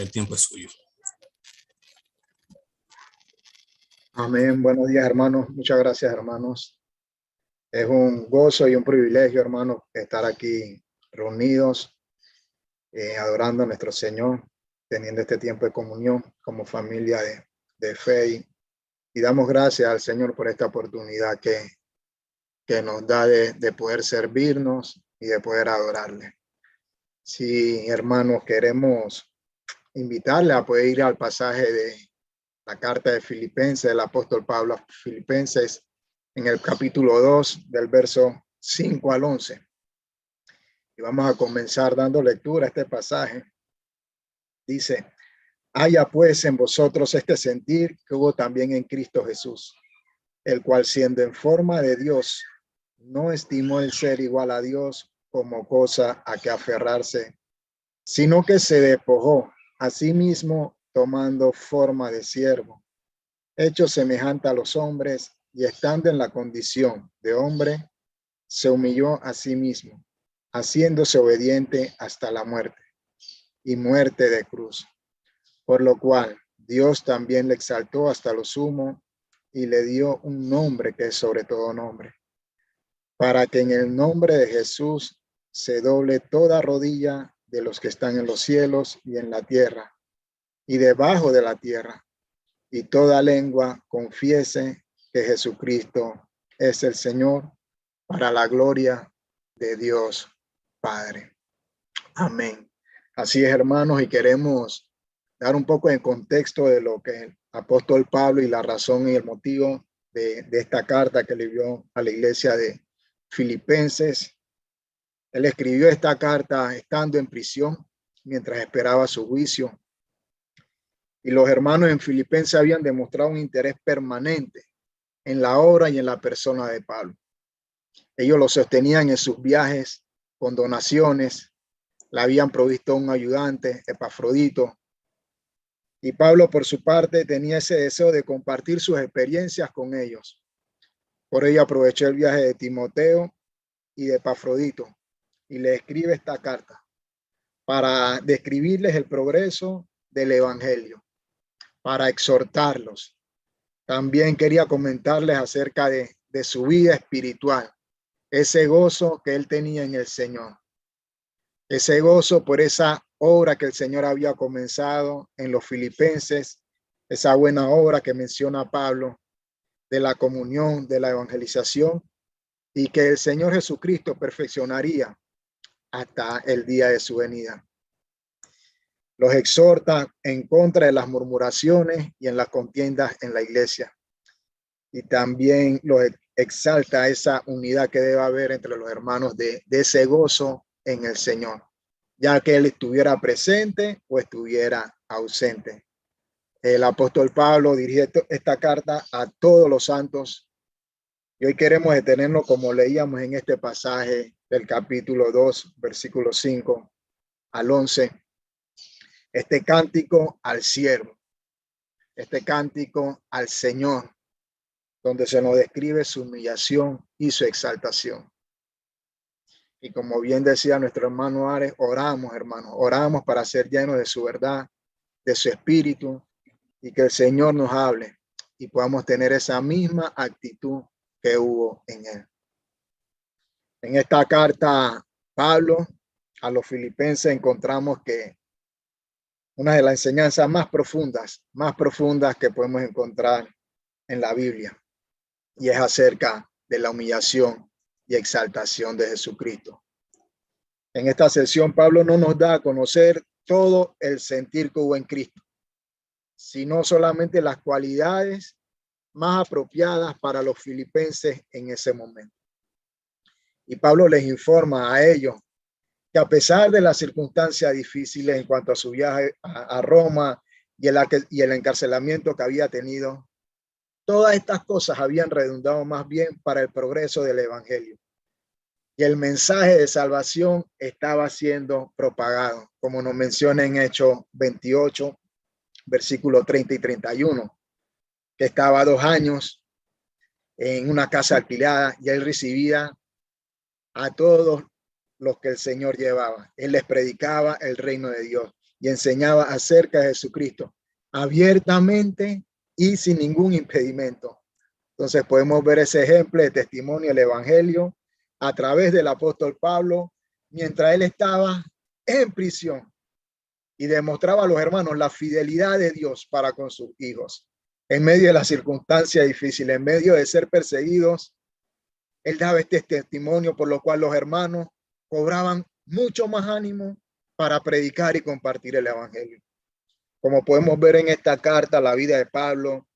El tiempo es suyo. Amén. Buenos días, hermanos. Muchas gracias, hermanos. Es un gozo y un privilegio, hermanos, estar aquí reunidos, adorando a nuestro Señor, teniendo este tiempo de comunión como familia de fe. Y damos gracias al Señor por esta oportunidad que nos da de poder servirnos y de poder adorarle. Sí, hermanos, queremos invitarle a poder ir al pasaje de la carta de Filipenses, del apóstol Pablo a Filipenses, en el capítulo 2, del verso 5 al 11. Y vamos a comenzar dando lectura a este pasaje. Dice: haya pues en vosotros este sentir que hubo también en Cristo Jesús, el cual, siendo en forma de Dios, no estimó el ser igual a Dios como cosa a que aferrarse, sino que se despojó a sí mismo, tomando forma de siervo, hecho semejante a los hombres, y estando en la condición de hombre, se humilló a sí mismo, haciéndose obediente hasta la muerte, y muerte de cruz. Por lo cual Dios también le exaltó hasta lo sumo, y le dio un nombre que es sobre todo nombre, para que en el nombre de Jesús se doble toda rodilla de los que están en los cielos y en la tierra y debajo de la tierra, y toda lengua confiese que Jesucristo es el Señor, para la gloria de Dios Padre. Amén. Así es, hermanos, y queremos dar un poco de contexto de lo que el apóstol Pablo y la razón y el motivo de esta carta que le envió a la iglesia de Filipenses. Él escribió esta carta estando en prisión mientras esperaba su juicio. Y los hermanos en Filipenses habían demostrado un interés permanente en la obra y en la persona de Pablo. Ellos lo sostenían en sus viajes con donaciones, le habían provisto un ayudante, Epafrodito, y Pablo, por su parte, tenía ese deseo de compartir sus experiencias con ellos. Por ello aprovechó el viaje de Timoteo y de Epafrodito y le escribe esta carta para describirles el progreso del evangelio, para exhortarlos. También quería comentarles acerca de su vida espiritual, ese gozo que él tenía en el Señor, ese gozo por esa obra que el Señor había comenzado en los filipenses, esa buena obra que menciona Pablo de la comunión, de la evangelización, y que el Señor Jesucristo perfeccionaría hasta el día de su venida. Los exhorta en contra de las murmuraciones y en las contiendas en la iglesia. Y también los exalta esa unidad que debe haber entre los hermanos de ese gozo en el Señor, ya que él estuviera presente o estuviera ausente. El apóstol Pablo dirige esta carta a todos los santos. Y hoy queremos detenernos, como leíamos en este pasaje del capítulo 2, versículo 5 al 11, este cántico al siervo, este cántico al Señor, donde se nos describe su humillación y su exaltación. Y como bien decía nuestro hermano Ares, oramos, hermanos, oramos para ser llenos de su verdad, de su espíritu, y que el Señor nos hable y podamos tener esa misma actitud que hubo en él. En esta carta, Pablo a los filipenses, encontramos que una de las enseñanzas más profundas que podemos encontrar en la Biblia, y es acerca de la humillación y exaltación de Jesucristo. En esta sesión, Pablo no nos da a conocer todo el sentir que hubo en Cristo, sino solamente las cualidades más apropiadas para los filipenses en ese momento. Y Pablo les informa a ellos que a pesar de las circunstancias difíciles en cuanto a su viaje a Roma y el encarcelamiento que había tenido, todas estas cosas habían redundado más bien para el progreso del evangelio. Y el mensaje de salvación estaba siendo propagado, como nos menciona en Hechos 28, versículos 30 y 31, que estaba 2 años en una casa alquilada y él recibía a todos los que el Señor llevaba. Él les predicaba el reino de Dios y enseñaba acerca de Jesucristo abiertamente y sin ningún impedimento. Entonces podemos ver ese ejemplo de testimonio del evangelio a través del apóstol Pablo mientras él estaba en prisión y demostraba a los hermanos la fidelidad de Dios para con sus hijos. En medio de las circunstancias difíciles, en medio de ser perseguidos, él daba este testimonio, por lo cual los hermanos cobraban mucho más ánimo para predicar y compartir el evangelio. Como podemos ver en esta carta, la vida de Pablo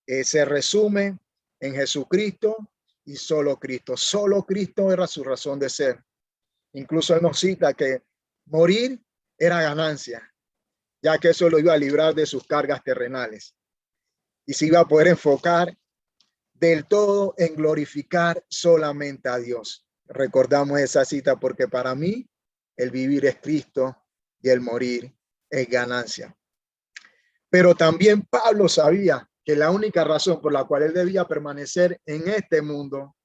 se resume en Jesucristo y solo Cristo. Solo Cristo era su razón de ser. Incluso él nos cita que morir era ganancia, ya que eso lo iba a librar de sus cargas terrenales y se iba a poder enfocar del todo en glorificar solamente a Dios. Recordamos esa cita porque para mí el vivir es Cristo y el morir es ganancia. Pero también Pablo sabía que la única razón por la cual él debía permanecer en este mundo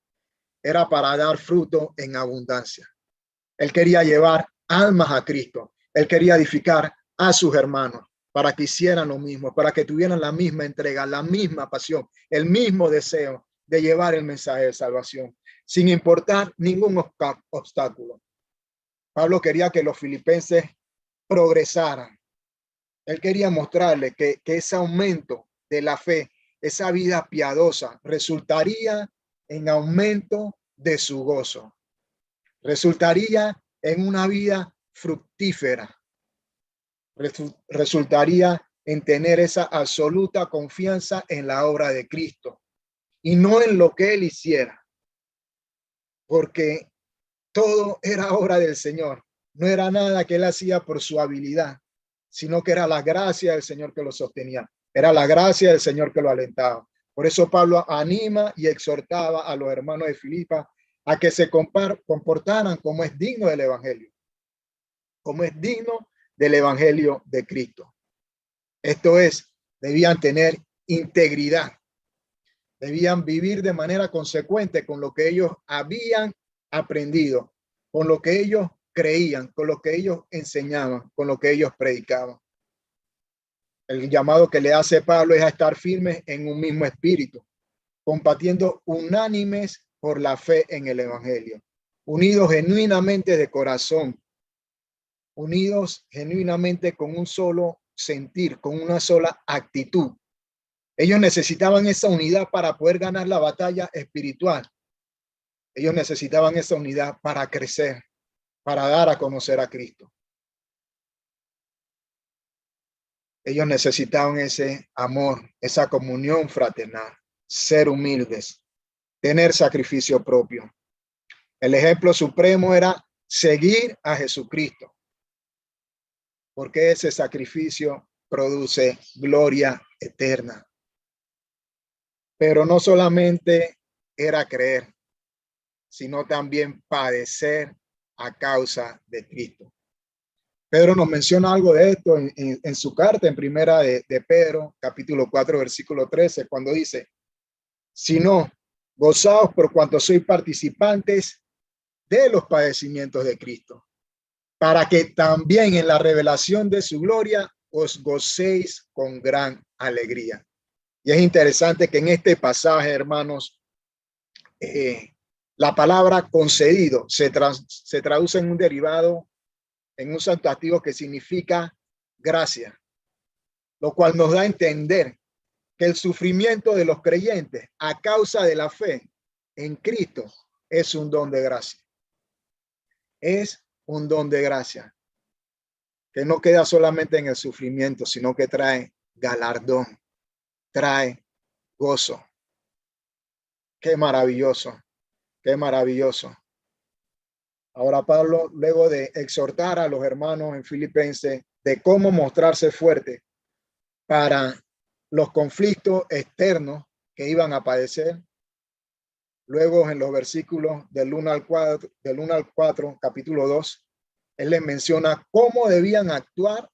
era para dar fruto en abundancia. Él quería llevar almas a Cristo. Él quería edificar a sus hermanos para que hicieran lo mismo, para que tuvieran la misma entrega, la misma pasión, el mismo deseo de llevar el mensaje de salvación, sin importar ningún obstáculo. Pablo quería que los filipenses progresaran. Él quería mostrarle que ese aumento de la fe, esa vida piadosa, resultaría en aumento de su gozo. Resultaría en una vida fructífera. Resultaría en tener esa absoluta confianza en la obra de Cristo y no en lo que él hiciera, porque todo era obra del Señor. No era nada que él hacía por su habilidad, sino que era la gracia del Señor que lo sostenía. Era la gracia del Señor que lo alentaba. Por eso Pablo anima y exhortaba a los hermanos de Filipa a que se comportaran como es digno del evangelio, como es digno del evangelio de Cristo. Esto es, debían tener integridad, debían vivir de manera consecuente con lo que ellos habían aprendido, con lo que ellos creían, con lo que ellos enseñaban, con lo que ellos predicaban. El llamado que le hace Pablo es a estar firmes en un mismo espíritu, combatiendo unánimes por la fe en el evangelio, unidos genuinamente de corazón, unidos genuinamente con un solo sentir, con una sola actitud. Ellos necesitaban esa unidad para poder ganar la batalla espiritual. Ellos necesitaban esa unidad para crecer, para dar a conocer a Cristo. Ellos necesitaban ese amor, esa comunión fraternal, ser humildes, tener sacrificio propio. El ejemplo supremo era seguir a Jesucristo, porque ese sacrificio produce gloria eterna. Pero no solamente era creer, sino también padecer a causa de Cristo. Pedro nos menciona algo de esto en su carta en primera de Pedro, capítulo 4, versículo 13, cuando dice, sino gozaos por cuanto sois participantes de los padecimientos de Cristo, para que también en la revelación de su gloria os gocéis con gran alegría. Y es interesante que en este pasaje, hermanos, la palabra concedido se traduce en un derivado, en un sustantivo que significa gracia, lo cual nos da a entender que el sufrimiento de los creyentes a causa de la fe en Cristo es un don de gracia. Es un don de gracia que no queda solamente en el sufrimiento, sino que trae galardón, trae gozo. Qué maravilloso, qué maravilloso. Ahora Pablo, luego de exhortar a los hermanos en Filipenses de cómo mostrarse fuerte para los conflictos externos que iban a padecer, luego en los versículos del 1 al 4, capítulo 2, él les menciona cómo debían actuar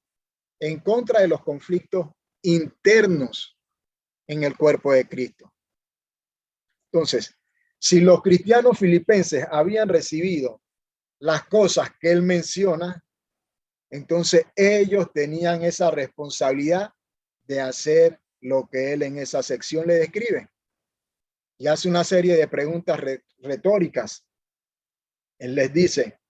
en contra de los conflictos internos en el cuerpo de Cristo. Entonces, si los cristianos filipenses habían recibido las cosas que él menciona, Entonces ellos tenían esa responsabilidad de hacer lo que él en esa sección le describe. Y hace una serie de preguntas retóricas. Él les dice,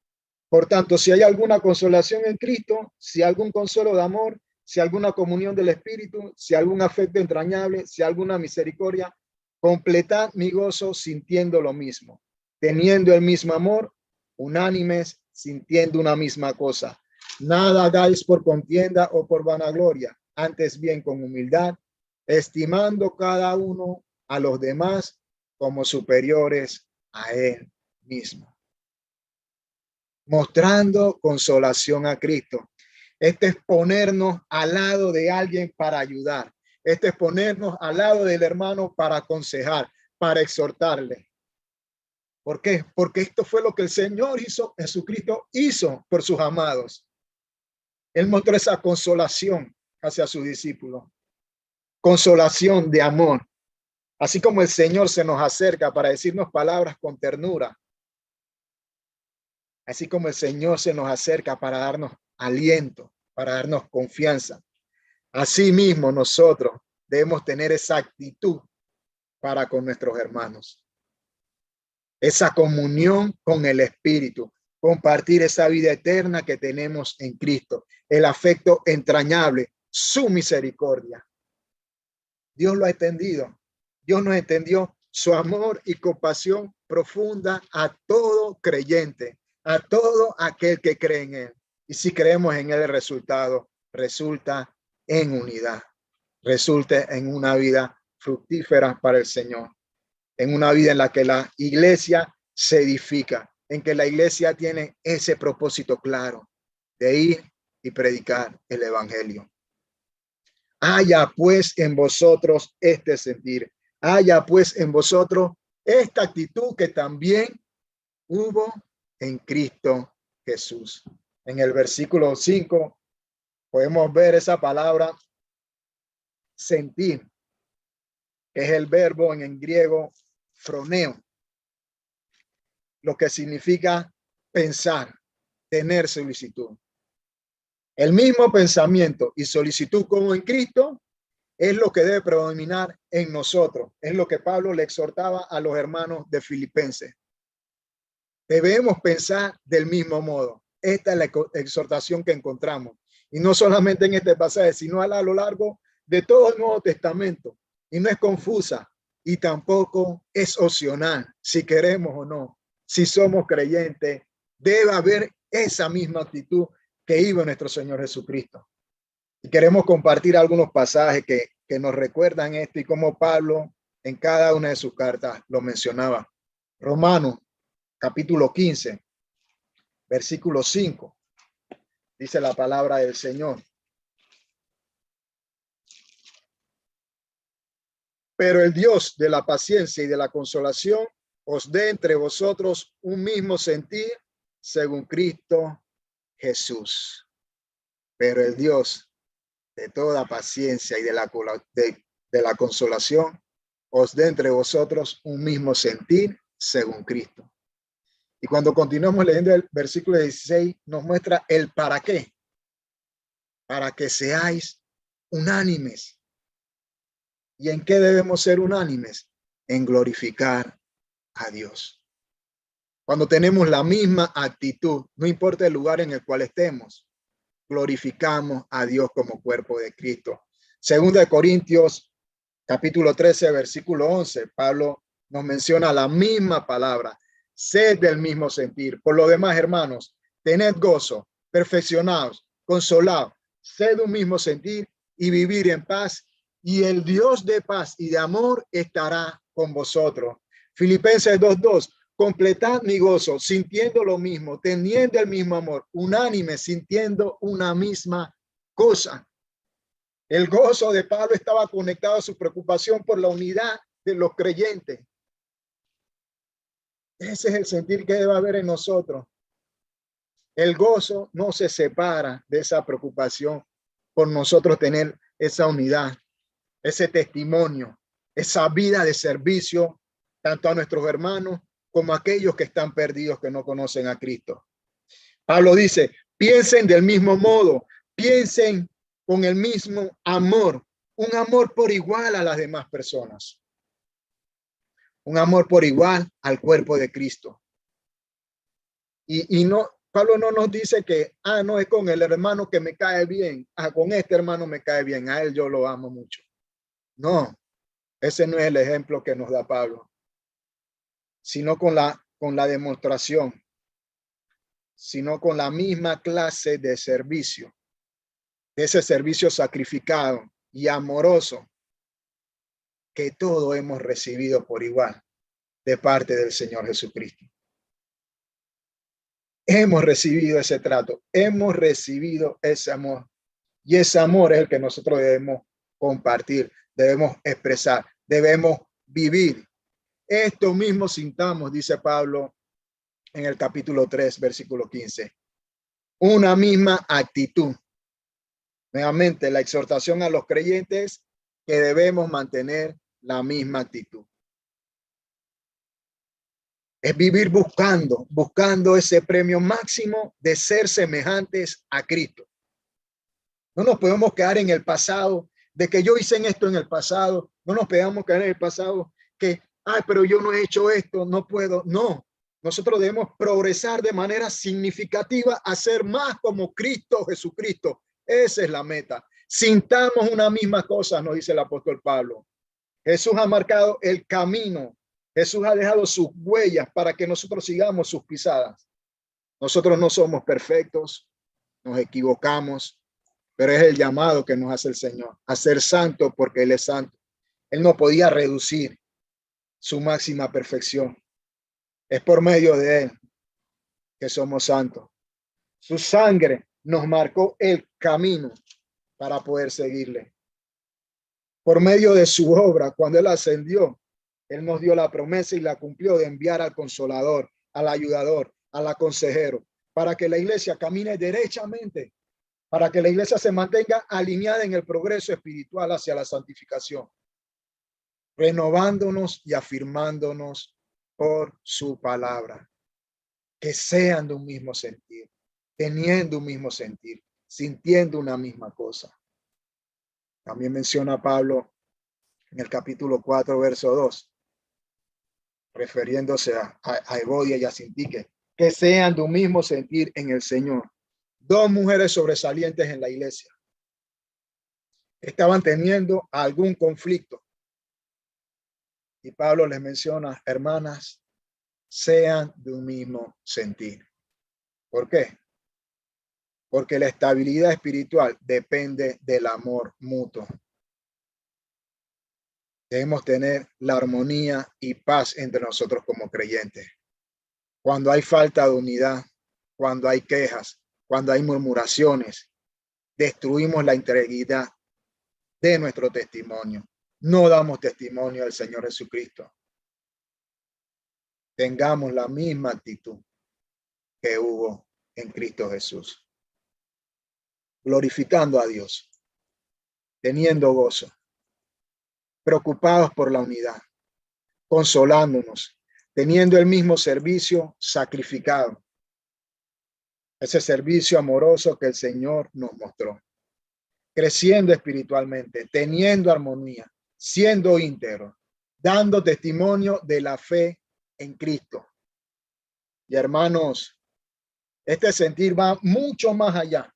por tanto, si hay alguna consolación en Cristo, si algún consuelo de amor, si alguna comunión del Espíritu, si algún afecto entrañable, si alguna misericordia, completad mi gozo sintiendo lo mismo, teniendo el mismo amor, unánimes, sintiendo una misma cosa. Nada hagáis por contienda o por vanagloria, antes bien con humildad, estimando cada uno a los demás como superiores a él mismo. Mostrando consolación a Cristo. Este es ponernos al lado de alguien para ayudar. Este es ponernos al lado del hermano para aconsejar, para exhortarle. ¿Por qué? Porque esto fue lo que el Señor hizo, Jesucristo hizo por sus amados. Él mostró esa consolación hacia sus discípulos. Consolación de amor. Así como el Señor se nos acerca para decirnos palabras con ternura. Así como el Señor se nos acerca para darnos aliento, para darnos confianza. Así mismo nosotros debemos tener esa actitud para con nuestros hermanos. Esa comunión con el Espíritu, compartir esa vida eterna que tenemos en Cristo, el afecto entrañable, su misericordia. Dios lo ha entendido. Dios nos entendió su amor y compasión profunda a todo creyente, a todo aquel que cree en él. Y si creemos en él, el resultado resulta en unidad, resulta en una vida fructífera para el Señor, en una vida en la que la iglesia se edifica, en que la iglesia tiene ese propósito claro de ir y predicar el evangelio. Haya pues en vosotros este sentir, haya pues en vosotros esta actitud que también hubo en Cristo Jesús. En el versículo 5 podemos ver esa palabra sentir, que es el verbo en griego froneo, lo que significa pensar, tener solicitud. El mismo pensamiento y solicitud como en Cristo es lo que debe predominar en nosotros. Es lo que Pablo le exhortaba a los hermanos de Filipenses. Debemos pensar del mismo modo. Esta es la exhortación que encontramos. Y no solamente en este pasaje, sino a lo largo de todo el Nuevo Testamento. Y no es confusa y tampoco es opcional, si queremos o no. Si somos creyentes, debe haber esa misma actitud que iba nuestro Señor Jesucristo. Y queremos compartir algunos pasajes que nos recuerdan esto y cómo Pablo en cada una de sus cartas lo mencionaba. Romanos capítulo 15, versículo 5. Dice la palabra del Señor. Pero el Dios de la paciencia y de la consolación os dé entre vosotros un mismo sentir según Cristo Jesús. Pero el Dios de toda paciencia y de la consolación os dé entre vosotros un mismo sentir según Cristo. Y cuando continuamos leyendo el versículo 16, nos muestra el para qué. Para que seáis unánimes. ¿Y en qué debemos ser unánimes? En glorificar a Dios. Cuando tenemos la misma actitud, no importa el lugar en el cual estemos, glorificamos a Dios como cuerpo de Cristo. Segunda de Corintios, capítulo 13, versículo 11, Pablo nos menciona la misma palabra. Sed del mismo sentir. Por lo demás, hermanos, tened gozo, perfeccionados, consolados, sed un mismo sentir y vivir en paz. Y el Dios de paz y de amor estará con vosotros. Filipenses 2:2. Completad mi gozo, sintiendo lo mismo, teniendo el mismo amor, unánime, sintiendo una misma cosa. El gozo de Pablo estaba conectado a su preocupación por la unidad de los creyentes. Ese es el sentir que debe haber en nosotros. El gozo no se separa de esa preocupación por nosotros tener esa unidad, ese testimonio, esa vida de servicio, tanto a nuestros hermanos como a aquellos que están perdidos, que no conocen a Cristo. Pablo dice, Piensen del mismo modo, piensen con el mismo amor, un amor por igual a las demás personas, un amor por igual al cuerpo de Cristo. Y no, Pablo no nos dice que, no, es con el hermano que me cae bien, con este hermano me cae bien, a él yo lo amo mucho. No, ese no es el ejemplo que nos da Pablo, sino con la demostración, sino con la misma clase de servicio, de ese servicio sacrificado y amoroso que todos hemos recibido por igual de parte del Señor Jesucristo. Hemos recibido ese trato, hemos recibido ese amor, y ese amor es el que nosotros debemos compartir, debemos expresar, debemos vivir. Esto mismo sintamos, dice Pablo en el capítulo 3, versículo 15. Una misma actitud. Nuevamente, la exhortación a los creyentes que debemos mantener la misma actitud. Es vivir buscando ese premio máximo de ser semejantes a Cristo. No nos podemos quedar en el pasado, de que yo hice esto en el pasado. No nos podemos quedar en el pasado que, pero yo no he hecho esto, no puedo. No, nosotros debemos progresar de manera significativa a ser más como Cristo Jesucristo. Esa es la meta. Sintamos una misma cosa, nos dice el apóstol Pablo. Jesús ha marcado el camino. Jesús ha dejado sus huellas para que nosotros sigamos sus pisadas. Nosotros no somos perfectos, nos equivocamos, pero es el llamado que nos hace el Señor a ser santo porque Él es santo. Él no podía reducir su máxima perfección. Es por medio de Él que somos santos. Su sangre nos marcó el camino para poder seguirle. Por medio de su obra, cuando Él ascendió, Él nos dio la promesa y la cumplió de enviar al Consolador, al Ayudador, al Consejero, para que la iglesia camine derechamente, para que la iglesia se mantenga alineada en el progreso espiritual hacia la santificación, renovándonos y afirmándonos por su palabra. Que sean de un mismo sentir, teniendo un mismo sentir, sintiendo una misma cosa. También menciona Pablo en el capítulo 4, verso 2, refiriéndose a Evodia y a Sintique, que sean de un mismo sentir en el Señor. Dos mujeres sobresalientes en la iglesia estaban teniendo algún conflicto. Y Pablo les menciona, hermanas, sean de un mismo sentir. ¿Por qué? Porque la estabilidad espiritual depende del amor mutuo. Debemos tener la armonía y paz entre nosotros como creyentes. Cuando hay falta de unidad, cuando hay quejas, cuando hay murmuraciones, destruimos la integridad de nuestro testimonio. No damos testimonio del Señor Jesucristo. Tengamos la misma actitud que hubo en Cristo Jesús. Glorificando a Dios, teniendo gozo, preocupados por la unidad, consolándonos, teniendo el mismo servicio sacrificado, ese servicio amoroso que el Señor nos mostró, creciendo espiritualmente, teniendo armonía, siendo íntegros, dando testimonio de la fe en Cristo. Y hermanos, este sentir va mucho más allá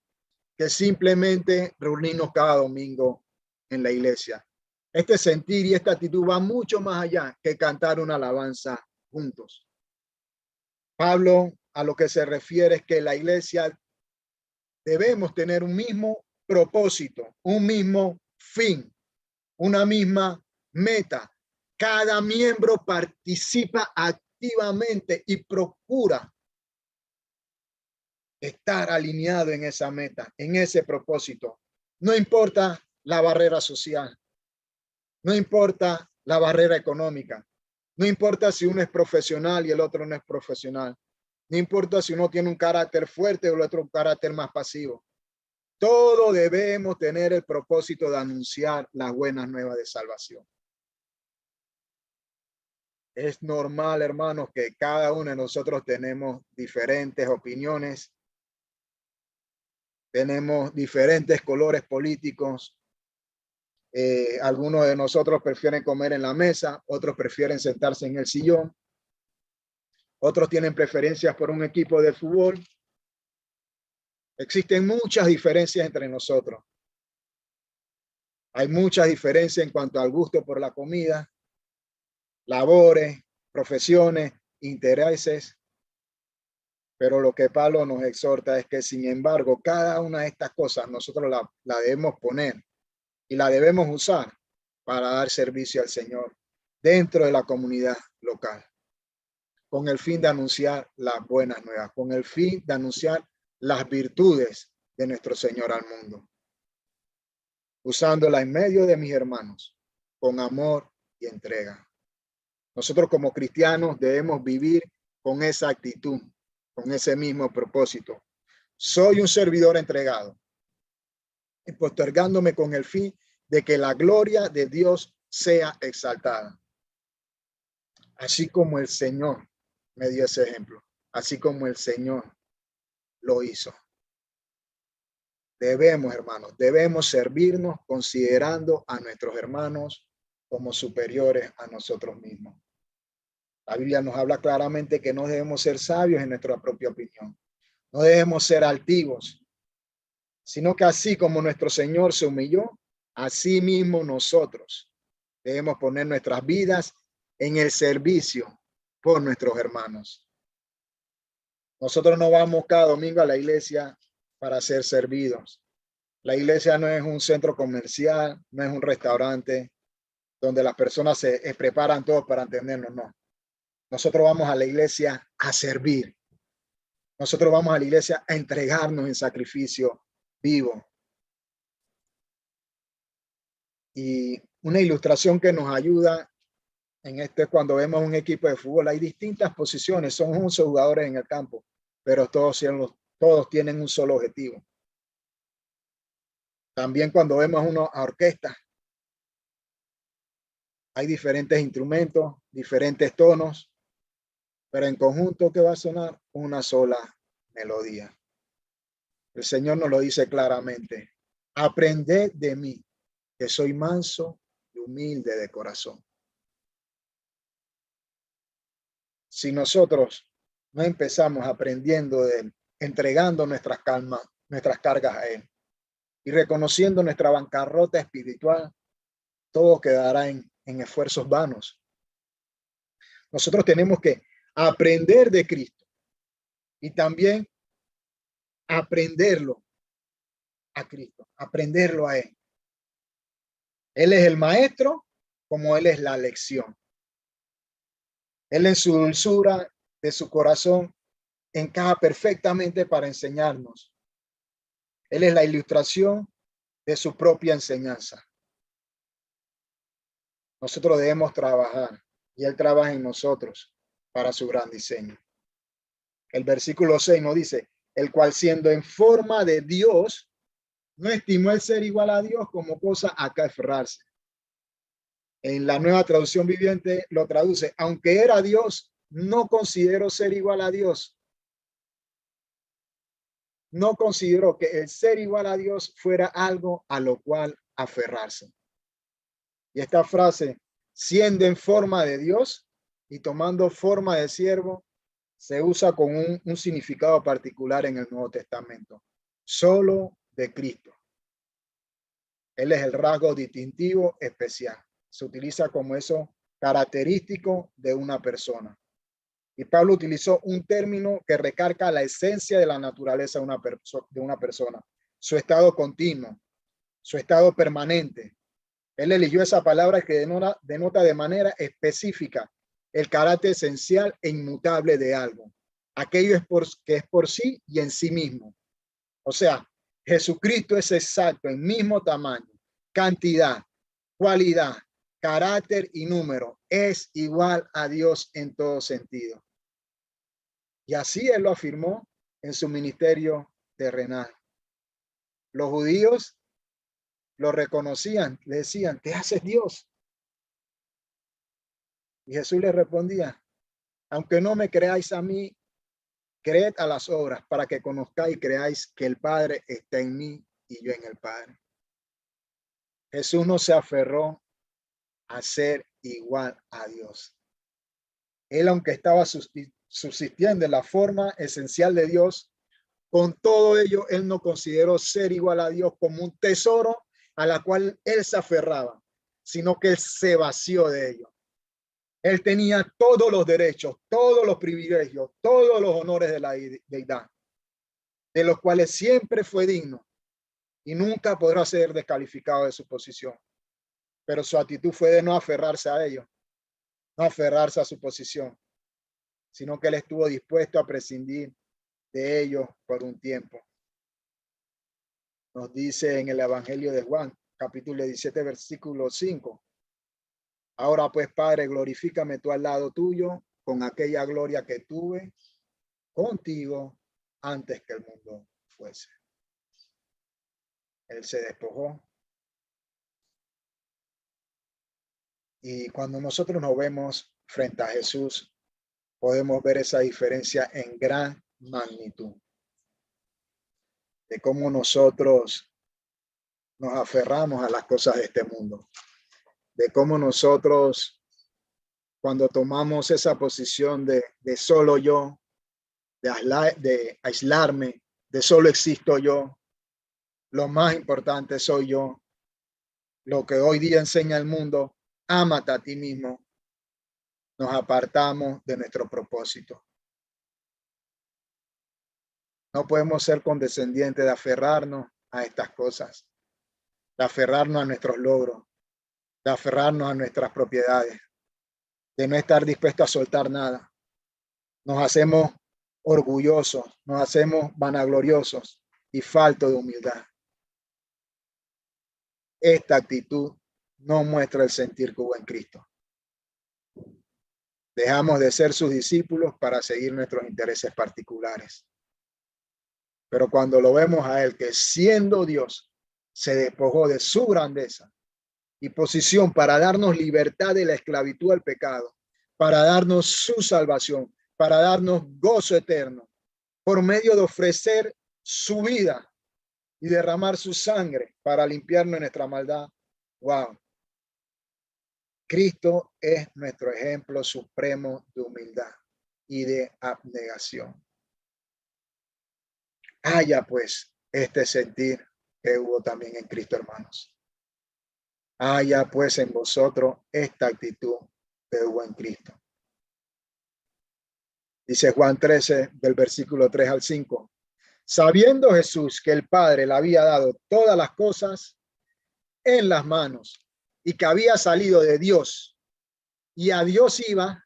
que simplemente reunirnos cada domingo en la iglesia. Este sentir y esta actitud va mucho más allá que cantar una alabanza juntos. Pablo a lo que se refiere es que la iglesia debemos tener un mismo propósito, un mismo fin, una misma meta. Cada miembro participa activamente y procura estar alineado en esa meta, en ese propósito. No importa la barrera social, no importa la barrera económica, no importa si uno es profesional y el otro no es profesional, no importa si uno tiene un carácter fuerte o el otro un carácter más pasivo. Todos debemos tener el propósito de anunciar las buenas nuevas de salvación. Es normal, hermanos, que cada uno de nosotros tenemos diferentes opiniones tenemos diferentes colores políticos. Algunos de nosotros prefieren comer en la mesa, otros prefieren sentarse en el sillón, otros tienen preferencias por un equipo de fútbol. Existen muchas diferencias entre nosotros. Hay muchas diferencias en cuanto al gusto por la comida, labores, profesiones, intereses. Pero lo que Pablo nos exhorta es que, sin embargo, cada una de estas cosas nosotros la debemos poner y la debemos usar para dar servicio al Señor dentro de la comunidad local, con el fin de anunciar las buenas nuevas, con el fin de anunciar las virtudes de nuestro Señor al mundo, usándola en medio de mis hermanos, con amor y entrega. Nosotros como cristianos debemos vivir con esa actitud, con ese mismo propósito. Soy un servidor entregado y postergándome con el fin de que la gloria de Dios sea exaltada. Así como el Señor me dio ese ejemplo, así como el Señor lo hizo. Debemos, hermanos, debemos servirnos considerando a nuestros hermanos como superiores a nosotros mismos. La Biblia nos habla claramente que no debemos ser sabios en nuestra propia opinión. No debemos ser altivos, sino que así como nuestro Señor se humilló, así mismo nosotros debemos poner nuestras vidas en el servicio por nuestros hermanos. Nosotros no vamos cada domingo a la iglesia para ser servidos. La iglesia no es un centro comercial, no es un restaurante donde las personas se preparan todos para atendernos, no. Nosotros vamos a la iglesia a servir. Nosotros vamos a la iglesia a entregarnos en sacrificio vivo. Y una ilustración que nos ayuda en este, cuando vemos un equipo de fútbol, hay distintas posiciones, son 11 jugadores en el campo, pero todos tienen un solo objetivo. También cuando vemos una orquesta, hay diferentes instrumentos, diferentes tonos, pero en conjunto, ¿qué va a sonar? Una sola melodía. El Señor nos lo dice claramente. Aprended de mí, que soy manso y humilde de corazón. Si nosotros no empezamos aprendiendo de Él, entregando nuestras cargas a Él y reconociendo nuestra bancarrota espiritual, todo quedará en esfuerzos vanos. Nosotros tenemos que aprender de Cristo y también aprenderlo a Cristo, aprenderlo a Él. Él es el maestro, como Él es la lección. Él en su dulzura de su corazón encaja perfectamente para enseñarnos. Él es la ilustración de su propia enseñanza. Nosotros debemos trabajar y Él trabaja en nosotros para su gran diseño. El versículo 6 nos dice, el cual siendo en forma de Dios, no estimó el ser igual a Dios como cosa a que aferrarse. En la Nueva Traducción Viviente lo traduce, aunque era Dios, no consideró ser igual a Dios. No consideró que el ser igual a Dios fuera algo a lo cual aferrarse. Y esta frase, siendo en forma de Dios y tomando forma de siervo, se usa con un significado particular en el Nuevo Testamento, solo de Cristo. Él es el rasgo distintivo especial. Se utiliza como eso característico de una persona. Y Pablo utilizó un término que recarga la esencia de la naturaleza de una persona, su estado continuo, su estado permanente. Él eligió esa palabra que denota de manera específica el carácter esencial e inmutable de algo. Aquello que es por sí y en sí mismo. O sea, Jesucristo es exacto en mismo tamaño, cantidad, cualidad, carácter y número. Es igual a Dios en todo sentido. Y así Él lo afirmó en su ministerio terrenal. Los judíos lo reconocían, le decían, ¿qué haces Dios? Y Jesús le respondía, aunque no me creáis a mí, creed a las obras para que conozcáis y creáis que el Padre está en mí y yo en el Padre. Jesús no se aferró a ser igual a Dios. Él, aunque estaba subsistiendo en la forma esencial de Dios, con todo ello, él no consideró ser igual a Dios como un tesoro a la cual él se aferraba, sino que él se vació de ello. Él tenía todos los derechos, todos los privilegios, todos los honores de la deidad, de los cuales siempre fue digno y nunca podrá ser descalificado de su posición. Pero su actitud fue de no aferrarse a ello, no aferrarse a su posición, sino que él estuvo dispuesto a prescindir de ello por un tiempo. Nos dice en el Evangelio de Juan, capítulo 17, versículo 5. Ahora pues, Padre, glorifícame tú al lado tuyo con aquella gloria que tuve contigo antes que el mundo fuese. Él se despojó. Y cuando nosotros nos vemos frente a Jesús, podemos ver esa diferencia en gran magnitud. De cómo nosotros nos aferramos a las cosas de este mundo. De cómo nosotros, cuando tomamos esa posición de solo yo, de aislarme, de solo existo yo, lo más importante soy yo, lo que hoy día enseña el mundo, ámate a ti mismo, nos apartamos de nuestro propósito. No podemos ser condescendientes de aferrarnos a estas cosas, de aferrarnos a nuestros logros, de aferrarnos a nuestras propiedades, de no estar dispuestos a soltar nada. Nos hacemos orgullosos, nos hacemos vanagloriosos y faltos de humildad. Esta actitud no muestra el sentir que hubo en Cristo. Dejamos de ser sus discípulos para seguir nuestros intereses particulares. Pero cuando lo vemos a él, que siendo Dios, se despojó de su grandeza y posición para darnos libertad de la esclavitud al pecado, para darnos su salvación, para darnos gozo eterno, por medio de ofrecer su vida y derramar su sangre para limpiarnos de nuestra maldad. Wow. Cristo es nuestro ejemplo supremo de humildad y de abnegación. Haya pues este sentir que hubo también en Cristo, hermanos. Haya pues en vosotros esta actitud que hubo en Cristo. Dice Juan 13, del versículo 3 al 5. Sabiendo Jesús que el Padre le había dado todas las cosas en las manos y que había salido de Dios y a Dios iba,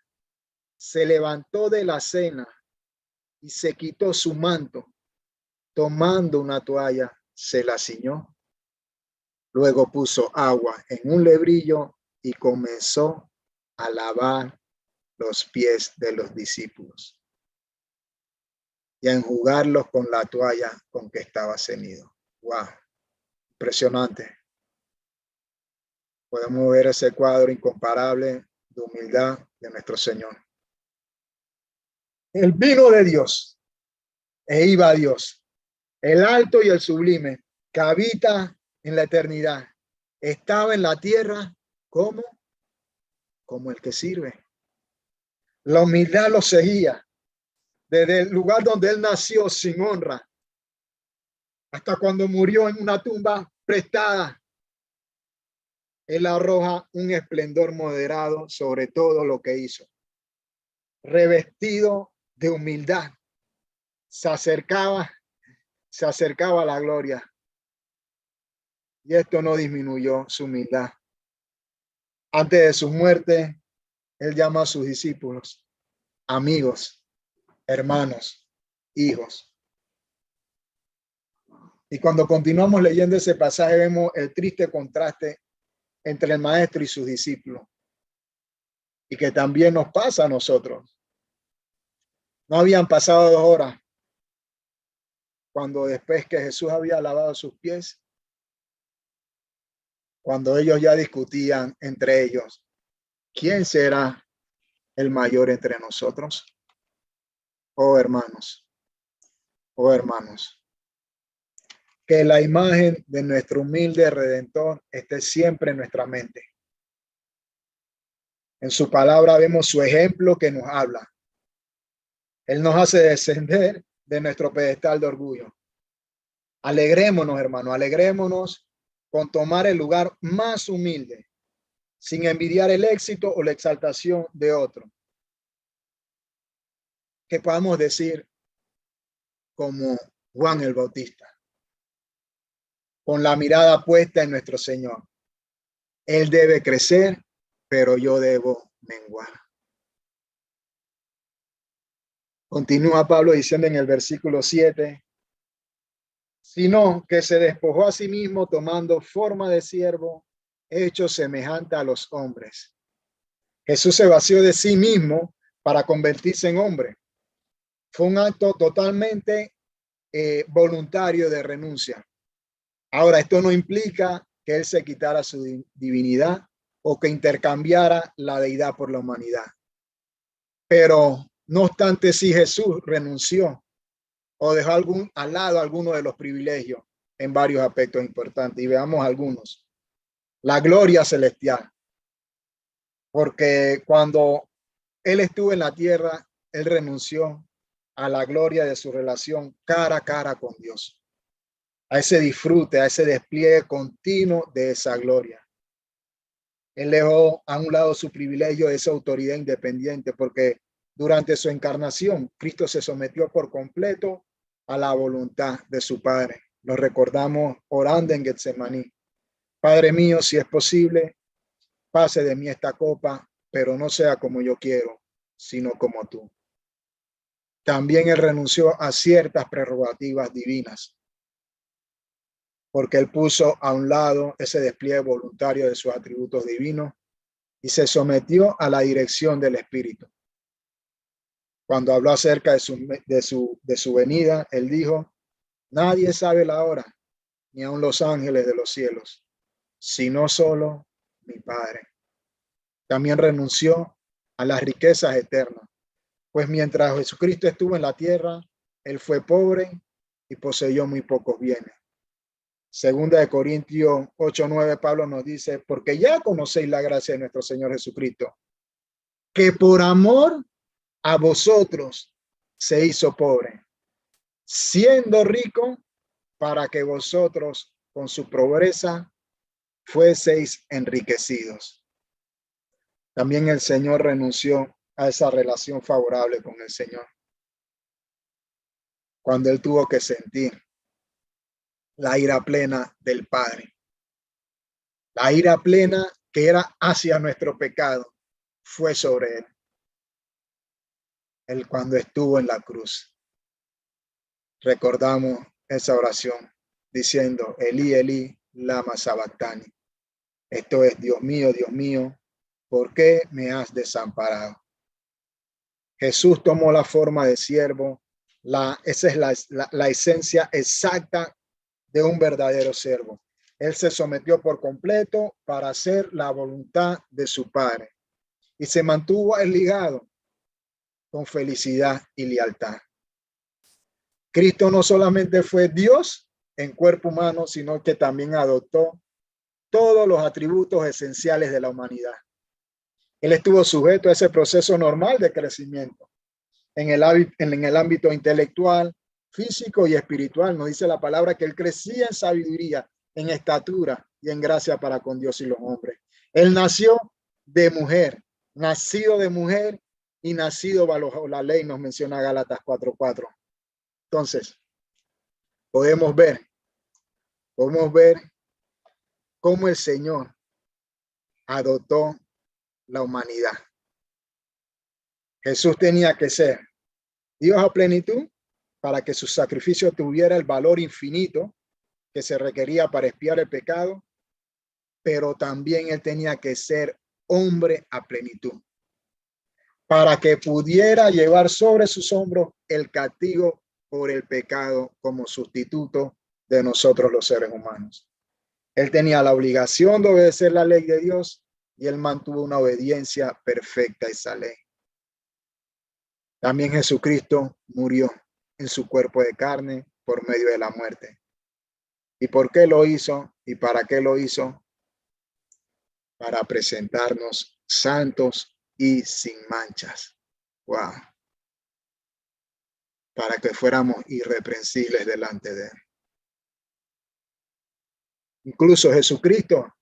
se levantó de la cena y se quitó su manto, tomando una toalla, se la ciñó. Luego puso agua en un lebrillo y comenzó a lavar los pies de los discípulos y a enjugarlos con la toalla con que estaba ceñido. ¡Wow! Impresionante. Podemos ver ese cuadro incomparable de humildad de nuestro Señor. Él vino de Dios e iba a Dios, el alto y el sublime, que habita en la eternidad. Estaba en la tierra como el que sirve. La humildad lo seguía desde el lugar donde él nació sin honra hasta cuando murió en una tumba prestada. Él arroja un esplendor moderado sobre todo lo que hizo. Revestido de humildad, se acercaba a la gloria. Y esto no disminuyó su humildad. Antes de su muerte, él llama a sus discípulos amigos, hermanos, hijos. Y cuando continuamos leyendo ese pasaje, vemos el triste contraste entre el maestro y sus discípulos. Y que también nos pasa a nosotros. No habían pasado 2 horas cuando después que Jesús había lavado sus pies, cuando ellos ya discutían entre ellos, ¿quién será el mayor entre nosotros? Oh, hermanos, Oh, hermanos, que la imagen de nuestro humilde Redentor esté siempre en nuestra mente. En su palabra vemos su ejemplo que nos habla. Él nos hace descender de nuestro pedestal de orgullo. Alegrémonos, hermano, alegrémonos con tomar el lugar más humilde, sin envidiar el éxito o la exaltación de otro. Que podamos decir como Juan el Bautista, con la mirada puesta en nuestro Señor. Él debe crecer, pero yo debo menguar. Continúa Pablo diciendo en el versículo 7, sino que se despojó a sí mismo tomando forma de siervo, hecho semejante a los hombres. Jesús se vació de sí mismo para convertirse en hombre. Fue un acto totalmente voluntario de renuncia. Ahora, esto no implica que él se quitara su divinidad o que intercambiara la deidad por la humanidad. Pero no obstante, si Jesús renunció o dejó al lado alguno de los privilegios en varios aspectos importantes, y veamos algunos. La gloria celestial, porque cuando él estuvo en la tierra, él renunció a la gloria de su relación cara a cara con Dios, a ese disfrute, a ese despliegue continuo de esa gloria. Él dejó a un lado su privilegio de esa autoridad independiente, porque durante su encarnación, Cristo se sometió por completo a la voluntad de su Padre. Lo recordamos orando en Getsemaní. Padre mío, si es posible, pase de mí esta copa, pero no sea como yo quiero, sino como tú. También él renunció a ciertas prerrogativas divinas, porque él puso a un lado ese despliegue voluntario de sus atributos divinos y se sometió a la dirección del Espíritu. Cuando habló acerca de su venida, él dijo, nadie sabe la hora, ni aun los ángeles de los cielos, sino solo mi Padre. También renunció a las riquezas eternas, pues mientras Jesucristo estuvo en la tierra, él fue pobre y poseyó muy pocos bienes. Segunda de Corintios 8:9, Pablo nos dice, porque ya conocéis la gracia de nuestro Señor Jesucristo, que por amor a vosotros se hizo pobre, siendo rico, para que vosotros con su pobreza fueseis enriquecidos. También el Señor renunció a esa relación favorable con el Señor, cuando él tuvo que sentir la ira plena del Padre. La ira plena que era hacia nuestro pecado fue sobre él. Él cuando estuvo en la cruz. Recordamos esa oración diciendo, Elí, Elí, lama sabactani. Esto es, Dios mío, ¿por qué me has desamparado? Jesús tomó la forma de siervo. Esa es la esencia exacta de un verdadero siervo. Él se sometió por completo para hacer la voluntad de su Padre y se mantuvo ligado con felicidad y lealtad. Cristo no solamente fue Dios en cuerpo humano, sino que también adoptó todos los atributos esenciales de la humanidad. Él estuvo sujeto a ese proceso normal de crecimiento en el ámbito intelectual, físico y espiritual. Nos dice la palabra que él crecía en sabiduría, en estatura y en gracia para con Dios y los hombres. Él nació de mujer, nacido de mujer y nacido bajo la ley, nos menciona Gálatas 4:4. Entonces, podemos ver cómo el Señor adoptó la humanidad. Jesús tenía que ser Dios a plenitud para que su sacrificio tuviera el valor infinito que se requería para expiar el pecado, pero también él tenía que ser hombre a plenitud para que pudiera llevar sobre sus hombros el castigo por el pecado como sustituto de nosotros los seres humanos. Él tenía la obligación de obedecer la ley de Dios y él mantuvo una obediencia perfecta a esa ley. También Jesucristo murió en su cuerpo de carne por medio de la muerte. ¿Y por qué lo hizo? ¿Y para qué lo hizo? Para presentarnos santos y sin manchas. Wow. Para que fuéramos irreprensibles delante de él. Incluso Jesucristo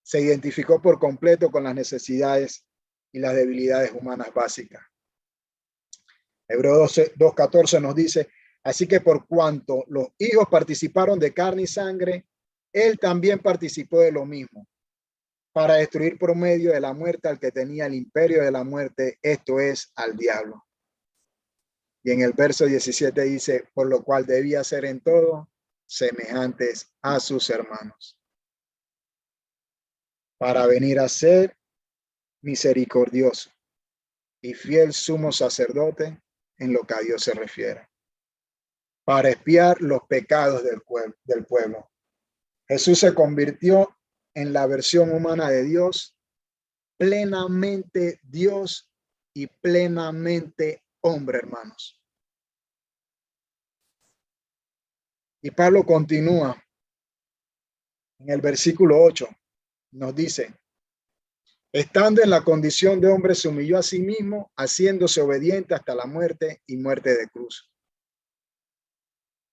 se identificó por completo con las necesidades y las debilidades humanas básicas. Hebreos 2:14 nos dice, así que por cuanto los hijos participaron de carne y sangre, él también participó de lo mismo, para destruir por medio de la muerte al que tenía el imperio de la muerte, esto es, al diablo. Y en el verso 17 dice, por lo cual debía ser en todo semejantes a sus hermanos, para venir a ser misericordioso y fiel sumo sacerdote en lo que a Dios se refiere, para expiar los pecados del pueblo. Jesús se convirtió en la versión humana de Dios, plenamente Dios y plenamente hombre, hermanos. Y Pablo continúa en el versículo 8, nos dice, estando en la condición de hombre, se humilló a sí mismo, haciéndose obediente hasta la muerte y muerte de cruz.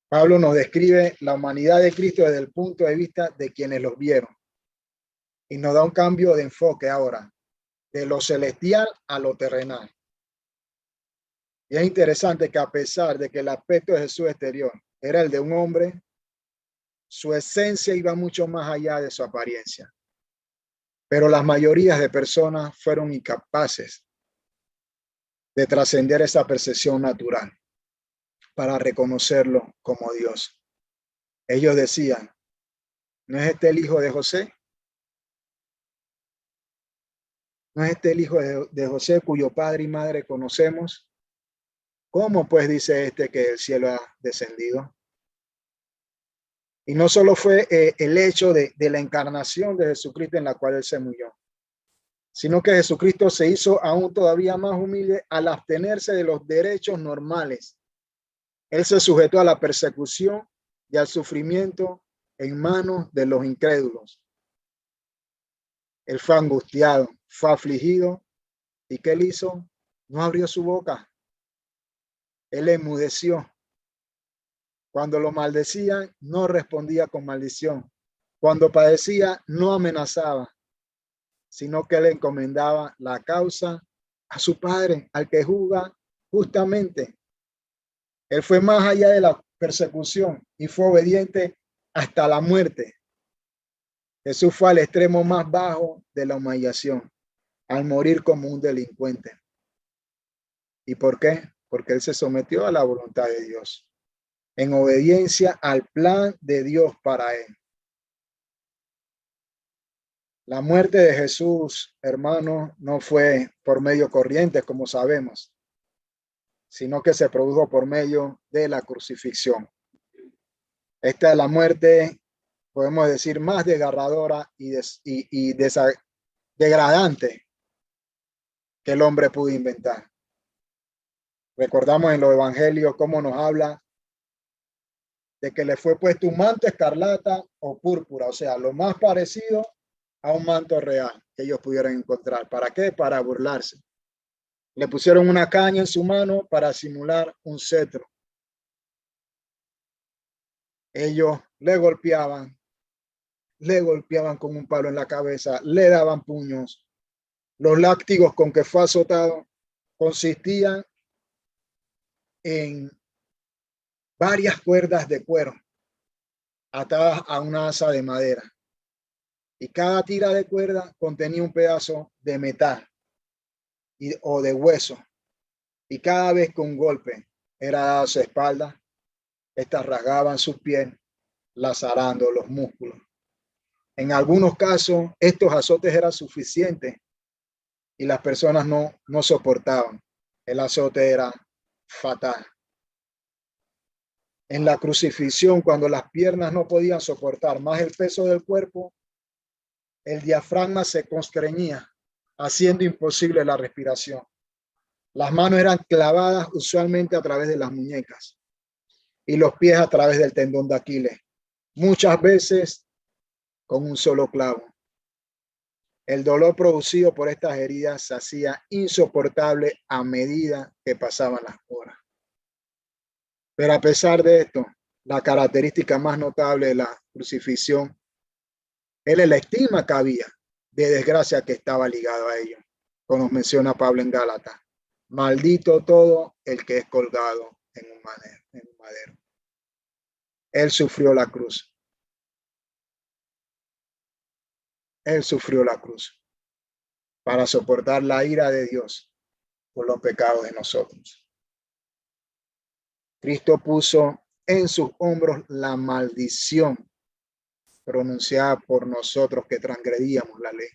Pablo nos describe la humanidad de Cristo desde el punto de vista de quienes los vieron. Y nos da un cambio de enfoque ahora, de lo celestial a lo terrenal. Y es interesante que a pesar de que el aspecto de Jesús exterior era el de un hombre, su esencia iba mucho más allá de su apariencia. Pero las mayorías de personas fueron incapaces de trascender esa percepción natural para reconocerlo como Dios. Ellos decían, ¿no es este el hijo de José? ¿No es este el hijo de José cuyo padre y madre conocemos? ¿Cómo pues dice este que del cielo ha descendido? Y no solo fue el hecho de la encarnación de Jesucristo en la cual él se murió, sino que Jesucristo se hizo aún todavía más humilde al abstenerse de los derechos normales. Él se sujetó a la persecución y al sufrimiento en manos de los incrédulos. Él fue angustiado, fue afligido. ¿Y qué él hizo? No abrió su boca. Él enmudeció. Cuando lo maldecían, no respondía con maldición. Cuando padecía, no amenazaba, sino que le encomendaba la causa a su Padre, al que juzga justamente. Él fue más allá de la persecución y fue obediente hasta la muerte. Jesús fue al extremo más bajo de la humillación, al morir como un delincuente. ¿Y por qué? Porque él se sometió a la voluntad de Dios, en obediencia al plan de Dios para él. La muerte de Jesús, hermano, no fue por medio corriente, como sabemos, sino que se produjo por medio de la crucifixión. Esta es la muerte, podemos decir, más desgarradora y degradante que el hombre pudo inventar. Recordamos en los evangelios cómo nos habla de que le fue puesto un manto escarlata o púrpura, o sea, lo más parecido a un manto real que ellos pudieran encontrar. ¿Para qué? Para burlarse. Le pusieron una caña en su mano para simular un cetro. Ellos le golpeaban con un palo en la cabeza, le daban puños. Los látigos con que fue azotado consistían en varias cuerdas de cuero atadas a una asa de madera. Y cada tira de cuerda contenía un pedazo de metal o de hueso. Y cada vez que un golpe era dado a su espalda, estas rasgaban su piel, lacerando los músculos. En algunos casos, estos azotes eran suficientes y las personas no soportaban. El azote era fatal. En la crucifixión, cuando las piernas no podían soportar más el peso del cuerpo, el diafragma se constreñía, haciendo imposible la respiración. Las manos eran clavadas usualmente a través de las muñecas y los pies a través del tendón de Aquiles, muchas veces con un solo clavo. El dolor producido por estas heridas se hacía insoportable a medida que pasaban las horas. Pero a pesar de esto, la característica más notable de la crucifixión es la estigma que había de desgracia que estaba ligado a ello. Como nos menciona Pablo en Gálatas, maldito todo el que es colgado en un madero. Él sufrió la cruz. Él sufrió la cruz para soportar la ira de Dios por los pecados de nosotros. Cristo puso en sus hombros la maldición pronunciada por nosotros que transgredíamos la ley.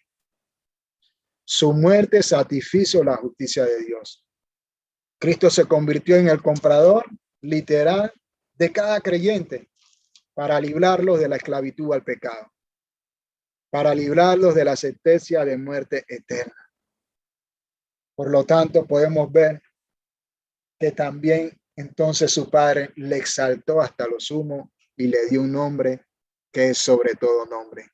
Su muerte satisfizo la justicia de Dios. Cristo se convirtió en el comprador literal de cada creyente para librarlos de la esclavitud al pecado, para librarlos de la sentencia de muerte eterna. Por lo tanto, podemos ver que también entonces su Padre le exaltó hasta lo sumo y le dio un nombre que es sobre todo nombre.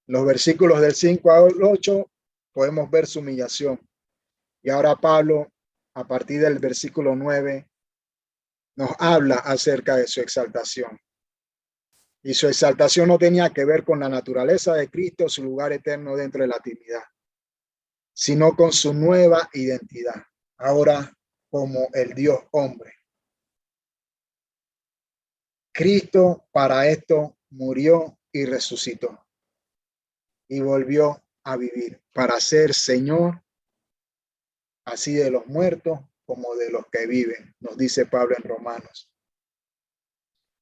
Los versículos del 5 al 8 podemos ver su humillación. Y ahora Pablo, a partir del versículo 9, nos habla acerca de su exaltación. Y su exaltación no tenía que ver con la naturaleza de Cristo, su lugar eterno dentro de la Trinidad, sino con su nueva identidad, ahora como el Dios hombre. Cristo para esto murió y resucitó y volvió a vivir para ser Señor, así de los muertos como de los que viven, nos dice Pablo en Romanos.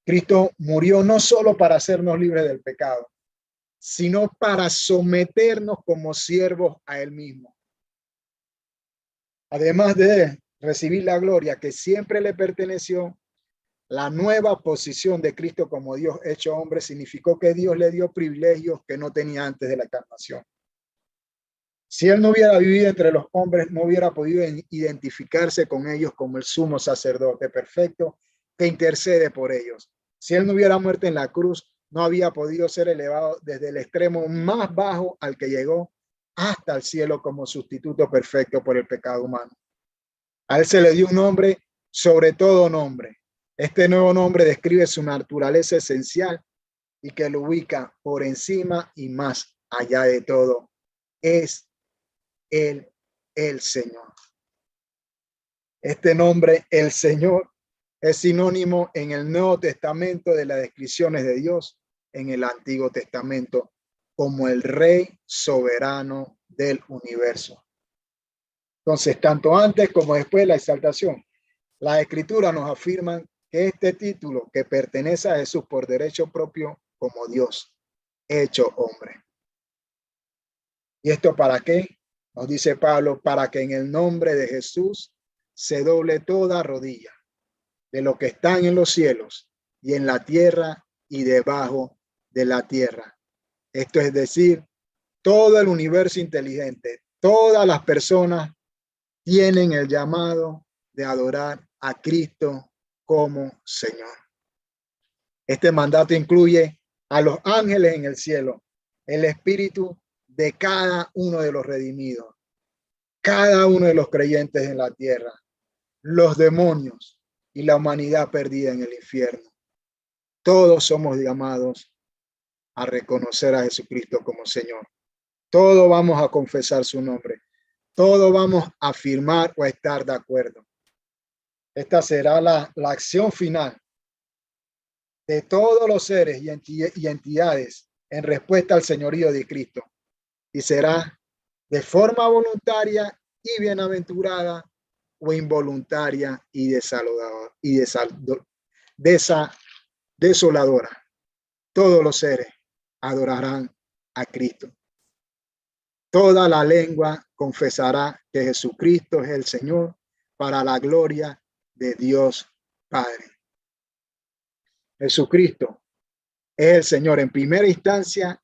Cristo murió no solo para hacernos libres del pecado, sino para someternos como siervos a Él mismo. Además de recibir la gloria que siempre le perteneció, la nueva posición de Cristo como Dios hecho hombre significó que Dios le dio privilegios que no tenía antes de la encarnación. Si Él no hubiera vivido entre los hombres, no hubiera podido identificarse con ellos como el sumo sacerdote perfecto que intercede por ellos. Si Él no hubiera muerto en la cruz, no había podido ser elevado desde el extremo más bajo al que llegó hasta el cielo como sustituto perfecto por el pecado humano. A Él se le dio un nombre sobre todo nombre. Este nuevo nombre describe su naturaleza esencial y que lo ubica por encima y más allá de todo. Es Él, el Señor. Este nombre, el Señor, es sinónimo en el Nuevo Testamento de las descripciones de Dios en el Antiguo Testamento como el Rey soberano del universo. Entonces, tanto antes como después de la exaltación, las Escrituras nos afirman que este título que pertenece a Jesús por derecho propio como Dios, hecho hombre. ¿Y esto para qué? Nos dice Pablo, para que en el nombre de Jesús se doble toda rodilla de lo que están en los cielos y en la tierra y debajo de la tierra. Esto es decir, todo el universo inteligente, todas las personas tienen el llamado de adorar a Cristo como Señor. Este mandato incluye a los ángeles en el cielo, el espíritu de cada uno de los redimidos, cada uno de los creyentes en la tierra, los demonios y la humanidad perdida en el infierno. Todos somos llamados a reconocer a Jesucristo como Señor. Todos vamos a confesar su nombre. Todos vamos a afirmar o a estar de acuerdo. Esta será la acción final de todos los seres y entidades en respuesta al señorío de Cristo. Y será de forma voluntaria y bienaventurada o involuntaria y desoladora. Todos los seres adorarán a Cristo. Toda la lengua confesará que Jesucristo es el Señor para la gloria de Dios Padre. Jesucristo es el Señor. En primera instancia,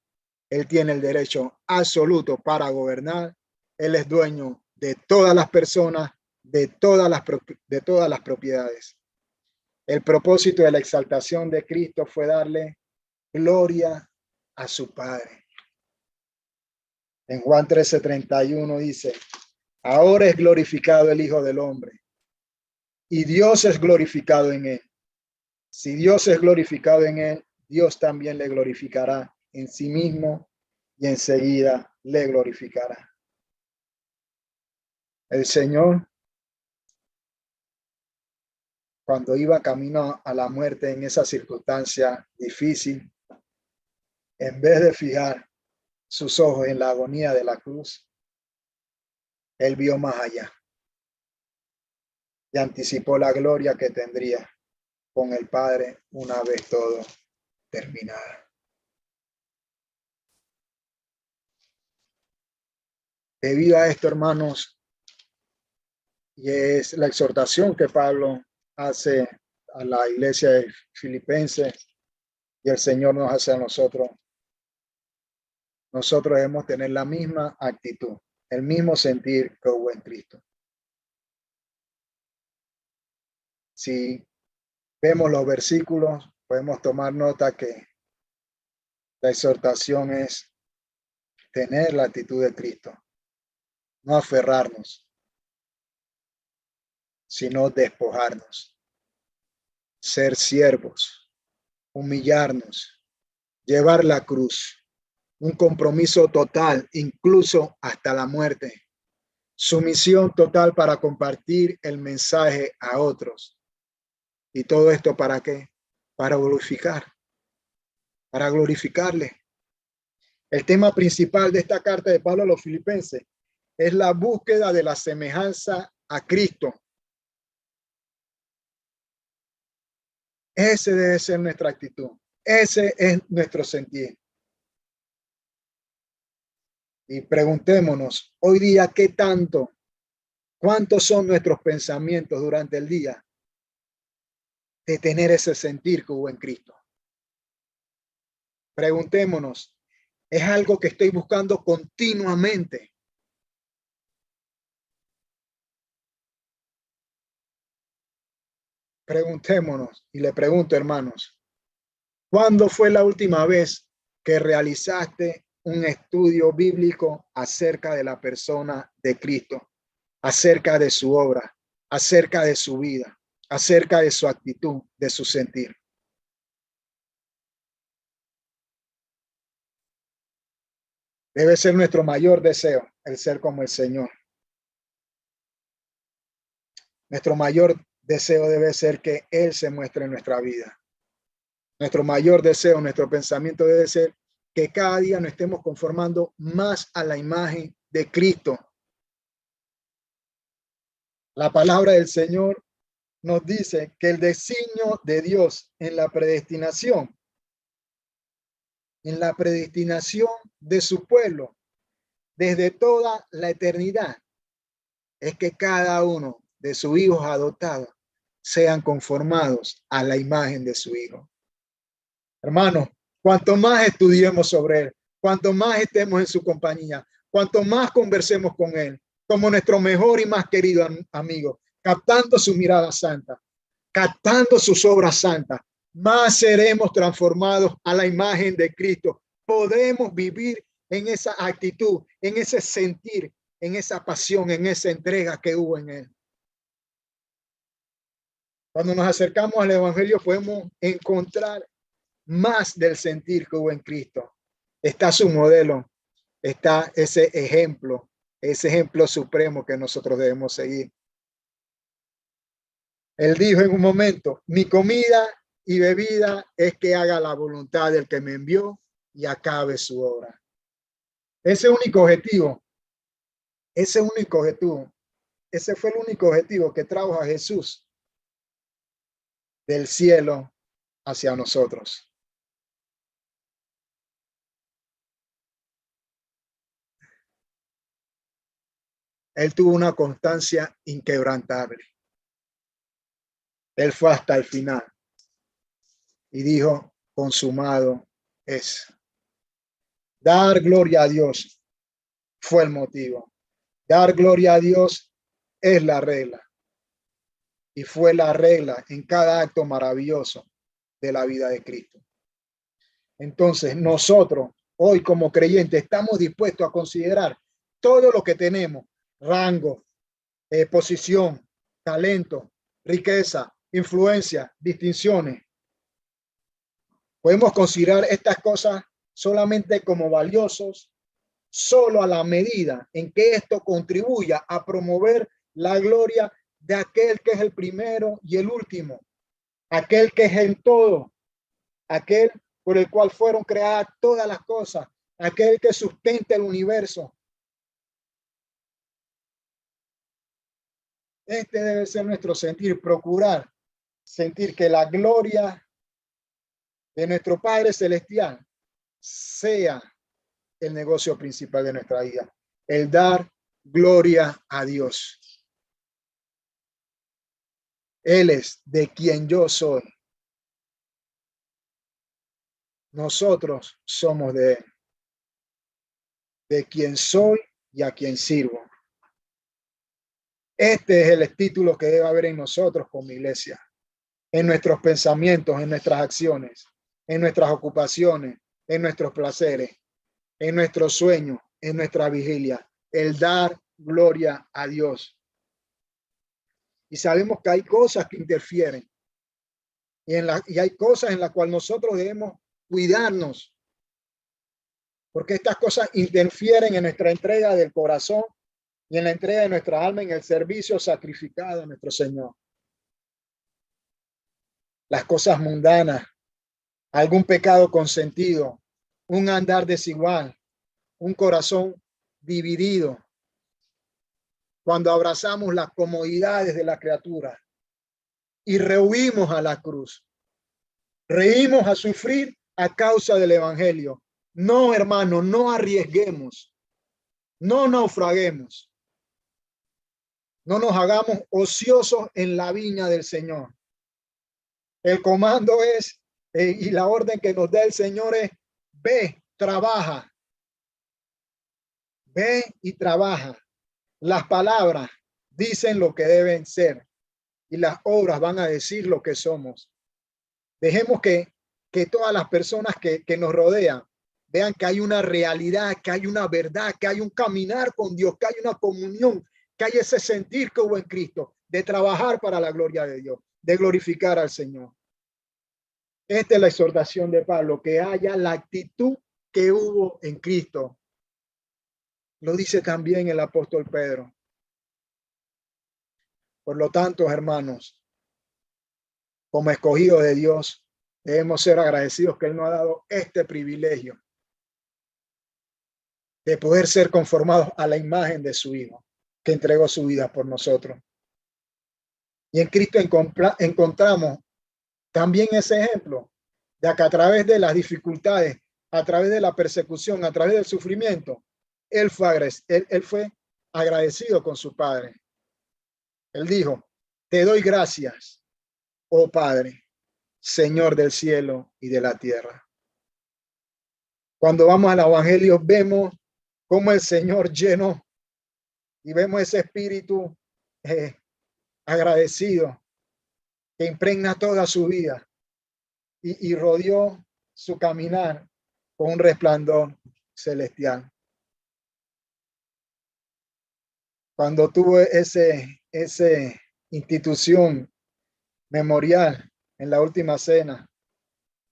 Él tiene el derecho absoluto para gobernar. Él es dueño de todas las personas, de todas las propiedades. El propósito de la exaltación de Cristo fue darle gloria a su Padre. En Juan 13:31 dice, ahora es glorificado el Hijo del Hombre y Dios es glorificado en él. Si Dios es glorificado en él, Dios también le glorificará en sí mismo y enseguida le glorificará. El Señor, cuando iba camino a la muerte en esa circunstancia difícil, en vez de fijar sus ojos en la agonía de la cruz, él vio más allá y anticipó la gloria que tendría con el Padre una vez todo terminara. Debido a esto, hermanos, y es la exhortación que Pablo hace a la iglesia de Filipenses y el Señor nos hace a nosotros. Nosotros debemos tener la misma actitud, el mismo sentir que hubo en Cristo. Si vemos los versículos, podemos tomar nota que la exhortación es tener la actitud de Cristo, no aferrarnos, sino despojarnos, ser siervos, humillarnos, llevar la cruz, un compromiso total, incluso hasta la muerte, sumisión total para compartir el mensaje a otros. ¿Y todo esto para qué? Para glorificarle. El tema principal de esta carta de Pablo a los Filipenses es la búsqueda de la semejanza a Cristo. Ese debe ser nuestra actitud. Ese es nuestro sentir. Y preguntémonos hoy día, ¿qué tanto? ¿Cuántos son nuestros pensamientos durante el día de tener ese sentir que hubo en Cristo? Preguntémonos, ¿es algo que estoy buscando continuamente? Preguntémonos, y le pregunto, hermanos, ¿cuándo fue la última vez que realizaste un estudio bíblico acerca de la persona de Cristo, acerca de su obra, acerca de su vida, acerca de su actitud, de su sentir? Debe ser nuestro mayor deseo, el ser como el Señor. Nuestro mayor deseo debe ser que Él se muestre en nuestra vida. Nuestro mayor deseo, nuestro pensamiento debe ser que cada día nos estemos conformando más a la imagen de Cristo. La palabra del Señor nos dice que el designio de Dios en la predestinación de su pueblo desde toda la eternidad es que cada uno de sus hijos adoptados sean conformados a la imagen de su hijo. Hermanos, cuanto más estudiemos sobre él, cuanto más estemos en su compañía, cuanto más conversemos con él, como nuestro mejor y más querido amigo, captando su mirada santa, captando sus obras santas, más seremos transformados a la imagen de Cristo. Podremos vivir en esa actitud, en ese sentir, en esa pasión, en esa entrega que hubo en él. Cuando nos acercamos al Evangelio podemos encontrar más del sentir que hubo en Cristo. Está su modelo, está ese ejemplo supremo que nosotros debemos seguir. Él dijo en un momento, mi comida y bebida es que haga la voluntad del que me envió y acabe su obra. Ese único objetivo, ese fue el único objetivo que trajo a Jesús del cielo hacia nosotros. Él tuvo una constancia inquebrantable. Él fue hasta el final y dijo, consumado es. Dar gloria a Dios fue el motivo. Dar gloria a Dios es la regla. Y fue la regla en cada acto maravilloso de la vida de Cristo. Entonces, nosotros hoy como creyentes estamos dispuestos a considerar todo lo que tenemos: rango, posición, talento, riqueza, influencia, distinciones. Podemos considerar estas cosas solamente como valiosos, solo a la medida en que esto contribuya a promover la gloria de aquel que es el primero y el último, aquel que es en todo, aquel por el cual fueron creadas todas las cosas, aquel que sustenta el universo. Este debe ser nuestro sentir, procurar sentir que la gloria de nuestro Padre Celestial sea el negocio principal de nuestra vida, el dar gloria a Dios. Él es de quien yo soy. Nosotros somos de Él, de quien soy y a quien sirvo. Este es el título que debe haber en nosotros como iglesia, en nuestros pensamientos, en nuestras acciones, en nuestras ocupaciones, en nuestros placeres, en nuestros sueños, en nuestra vigilia, el dar gloria a Dios. Y sabemos que hay cosas que interfieren y hay cosas en las cuales nosotros debemos cuidarnos, porque estas cosas interfieren en nuestra entrega del corazón y en la entrega de nuestra alma en el servicio sacrificado a nuestro Señor. Las cosas mundanas, algún pecado consentido, un andar desigual, un corazón dividido. Cuando abrazamos las comodidades de la criatura y rehuimos a la cruz, reímos a sufrir a causa del evangelio. No, hermano, no arriesguemos, no naufraguemos, no nos hagamos ociosos en la viña del Señor. El comando es, y la orden que nos da el Señor es: ve, trabaja, ve y trabaja. Las palabras dicen lo que deben ser y las obras van a decir lo que somos. Dejemos que todas las personas que nos rodean vean que hay una realidad, que hay una verdad, que hay un caminar con Dios, que hay una comunión, que hay ese sentir que hubo en Cristo, de trabajar para la gloria de Dios, de glorificar al Señor. Esta es la exhortación de Pablo, que haya la actitud que hubo en Cristo. Lo dice también el apóstol Pedro. Por lo tanto, hermanos, como escogidos de Dios, debemos ser agradecidos que Él nos ha dado este privilegio de poder ser conformados a la imagen de su Hijo, que entregó su vida por nosotros. Y en Cristo encontramos también ese ejemplo de que a través de las dificultades, a través de la persecución, a través del sufrimiento, él fue agradecido con su Padre. Él dijo: te doy gracias, oh Padre, Señor del cielo y de la tierra. Cuando vamos al Evangelio, vemos cómo el Señor llenó y vemos ese espíritu agradecido que impregna toda su vida y rodeó su caminar con un resplandor celestial. Cuando tuvo ese institución memorial en la última cena,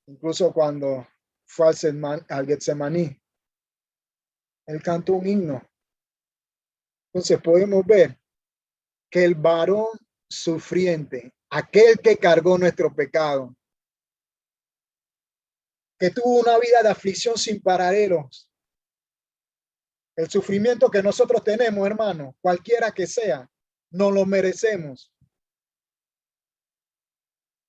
incluso cuando fue al Getsemaní, él cantó un himno. Entonces podemos ver que el varón sufriente, aquel que cargó nuestro pecado, que tuvo una vida de aflicción sin paralelos, el sufrimiento que nosotros tenemos, hermano, cualquiera que sea, no lo merecemos.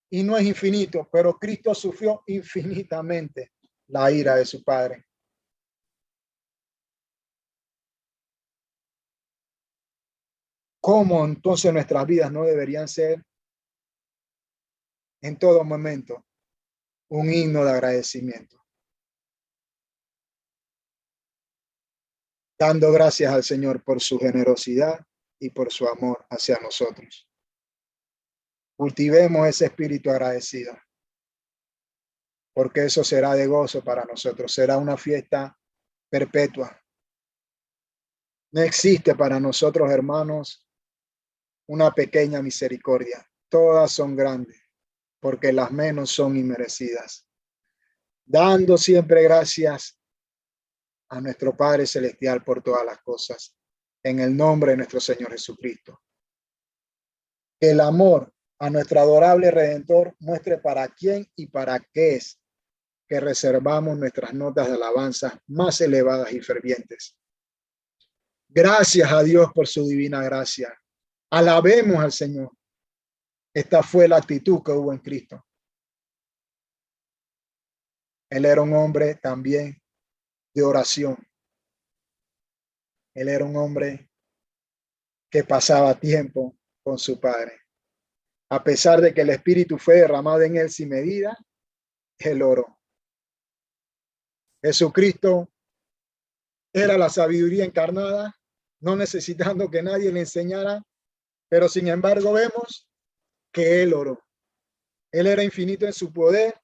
Y no es infinito, pero Cristo sufrió infinitamente la ira de su Padre. ¿Cómo entonces nuestras vidas no deberían ser en todo momento un himno de agradecimiento? dando gracias al Señor por su generosidad y por su amor hacia nosotros. Cultivemos ese espíritu agradecido, porque eso será de gozo para nosotros, será una fiesta perpetua. No existe para nosotros, hermanos, una pequeña misericordia. Todas son grandes, porque las menos son inmerecidas. Dando siempre gracias a nuestro Padre Celestial por todas las cosas, en el nombre de nuestro Señor Jesucristo. Que el amor a nuestro adorable Redentor muestre para quién y para qué es que reservamos nuestras notas de alabanza más elevadas y fervientes. Gracias a Dios por su divina gracia. Alabemos al Señor. Esta fue la actitud que hubo en Cristo. Él era un hombre también de oración. Él era un hombre que pasaba tiempo con su Padre. A pesar de que el Espíritu fue derramado en él sin medida, él oró. Jesucristo era la sabiduría encarnada, no necesitando que nadie le enseñara, pero sin embargo vemos que él oró. Él era infinito en su poder,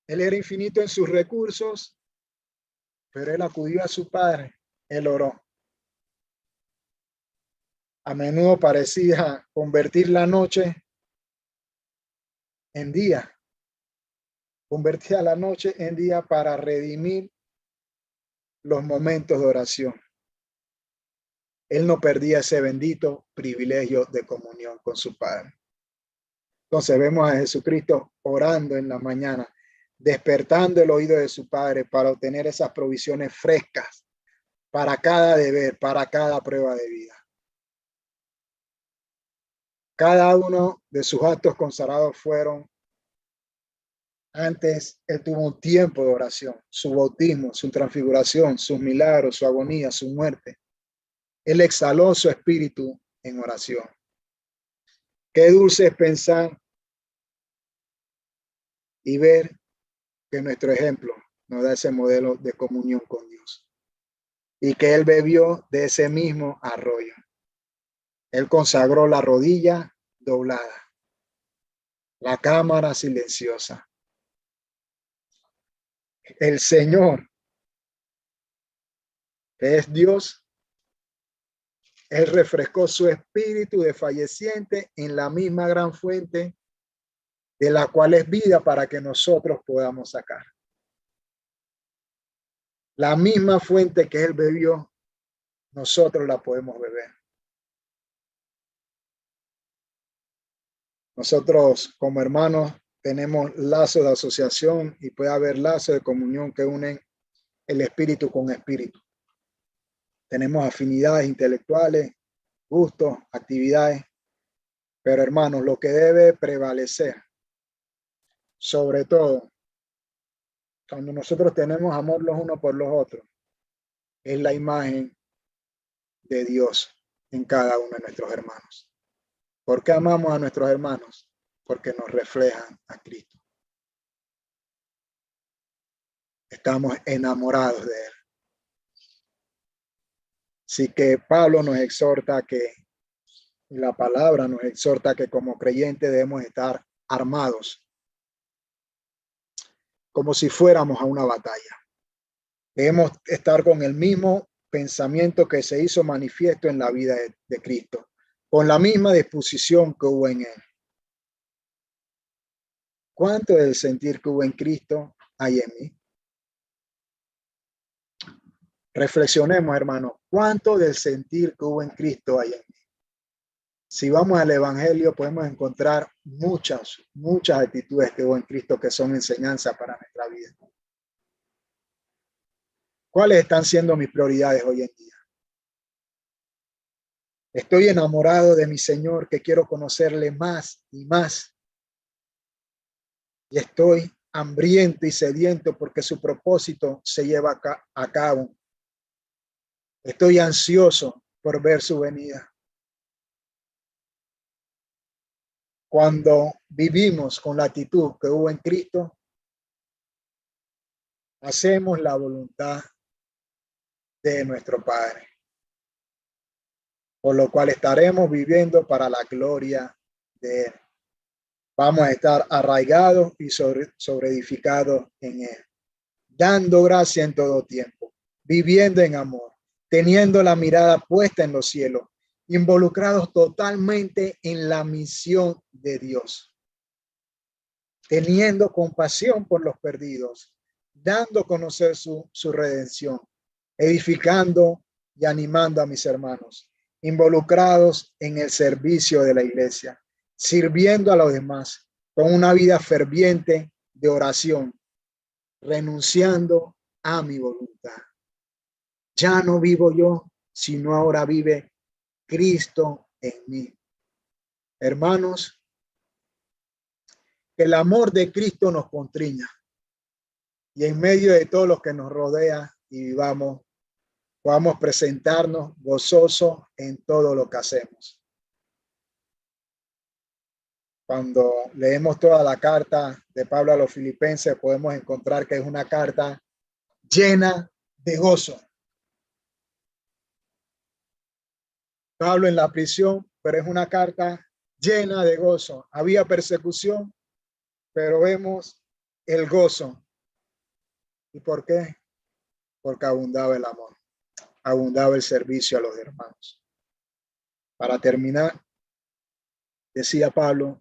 él era infinito en sus recursos, pero él acudió a su Padre, él oró. A menudo parecía convertir la noche en día, convertía la noche en día para redimir los momentos de oración. Él no perdía ese bendito privilegio de comunión con su Padre. Entonces vemos a Jesucristo orando en la mañana, despertando el oído de su Padre para obtener esas provisiones frescas para cada deber, para cada prueba de vida. Cada uno de sus actos consagrados fueron, antes él tuvo un tiempo de oración, su bautismo, su transfiguración, sus milagros, su agonía, su muerte. Él exhaló su espíritu en oración. Qué dulce es pensar y ver que nuestro ejemplo nos da ese modelo de comunión con Dios y que él bebió de ese mismo arroyo. Él consagró la rodilla doblada, la cámara silenciosa. El Señor, que es Dios, él refrescó su espíritu desfalleciente en la misma gran fuente de la cual es vida para que nosotros podamos sacar. La misma fuente que él bebió, nosotros la podemos beber. Nosotros como hermanos tenemos lazos de asociación y puede haber lazos de comunión que unen el espíritu con espíritu. Tenemos afinidades intelectuales, gustos, actividades, pero hermanos, lo que debe prevalecer, sobre todo, cuando nosotros tenemos amor los unos por los otros, es la imagen de Dios en cada uno de nuestros hermanos. ¿Por qué amamos a nuestros hermanos? Porque nos reflejan a Cristo. Estamos enamorados de Él. Así que Pablo nos exhorta que, la palabra nos exhorta que como creyentes debemos estar armados, como si fuéramos a una batalla. Debemos estar con el mismo pensamiento que se hizo manifiesto en la vida de Cristo, con la misma disposición que hubo en Él. ¿Cuánto del sentir que hubo en Cristo hay en mí? Reflexionemos, hermanos, ¿cuánto del sentir que hubo en Cristo hay en mí? Si vamos al Evangelio, podemos encontrar muchas actitudes que hubo en Cristo que son enseñanza para nuestra vida. ¿Cuáles están siendo mis prioridades hoy en día? Estoy enamorado de mi Señor, que quiero conocerle más y más. Y estoy hambriento y sediento porque su propósito se lleva a cabo. Estoy ansioso por ver su venida. Cuando vivimos con la actitud que hubo en Cristo, hacemos la voluntad de nuestro Padre, por lo cual estaremos viviendo para la gloria de Él. Vamos a estar arraigados y sobreedificados en Él, dando gracia en todo tiempo, viviendo en amor, teniendo la mirada puesta en los cielos, involucrados totalmente en la misión de Dios, teniendo compasión por los perdidos, dando a conocer su redención, edificando y animando a mis hermanos, involucrados en el servicio de la iglesia, sirviendo a los demás con una vida ferviente de oración, renunciando a mi voluntad. Ya no vivo yo, sino ahora vive Cristo en mí. Hermanos, que el amor de Cristo nos constriña y en medio de todo lo que nos rodea y vivamos, podamos presentarnos gozosos en todo lo que hacemos. Cuando leemos toda la carta de Pablo a los Filipenses, podemos encontrar que es una carta llena de gozo. Pablo en la prisión, pero es una carta llena de gozo. Había persecución, pero vemos el gozo. ¿Y por qué? Porque abundaba el amor, abundaba el servicio a los hermanos. Para terminar, decía Pablo,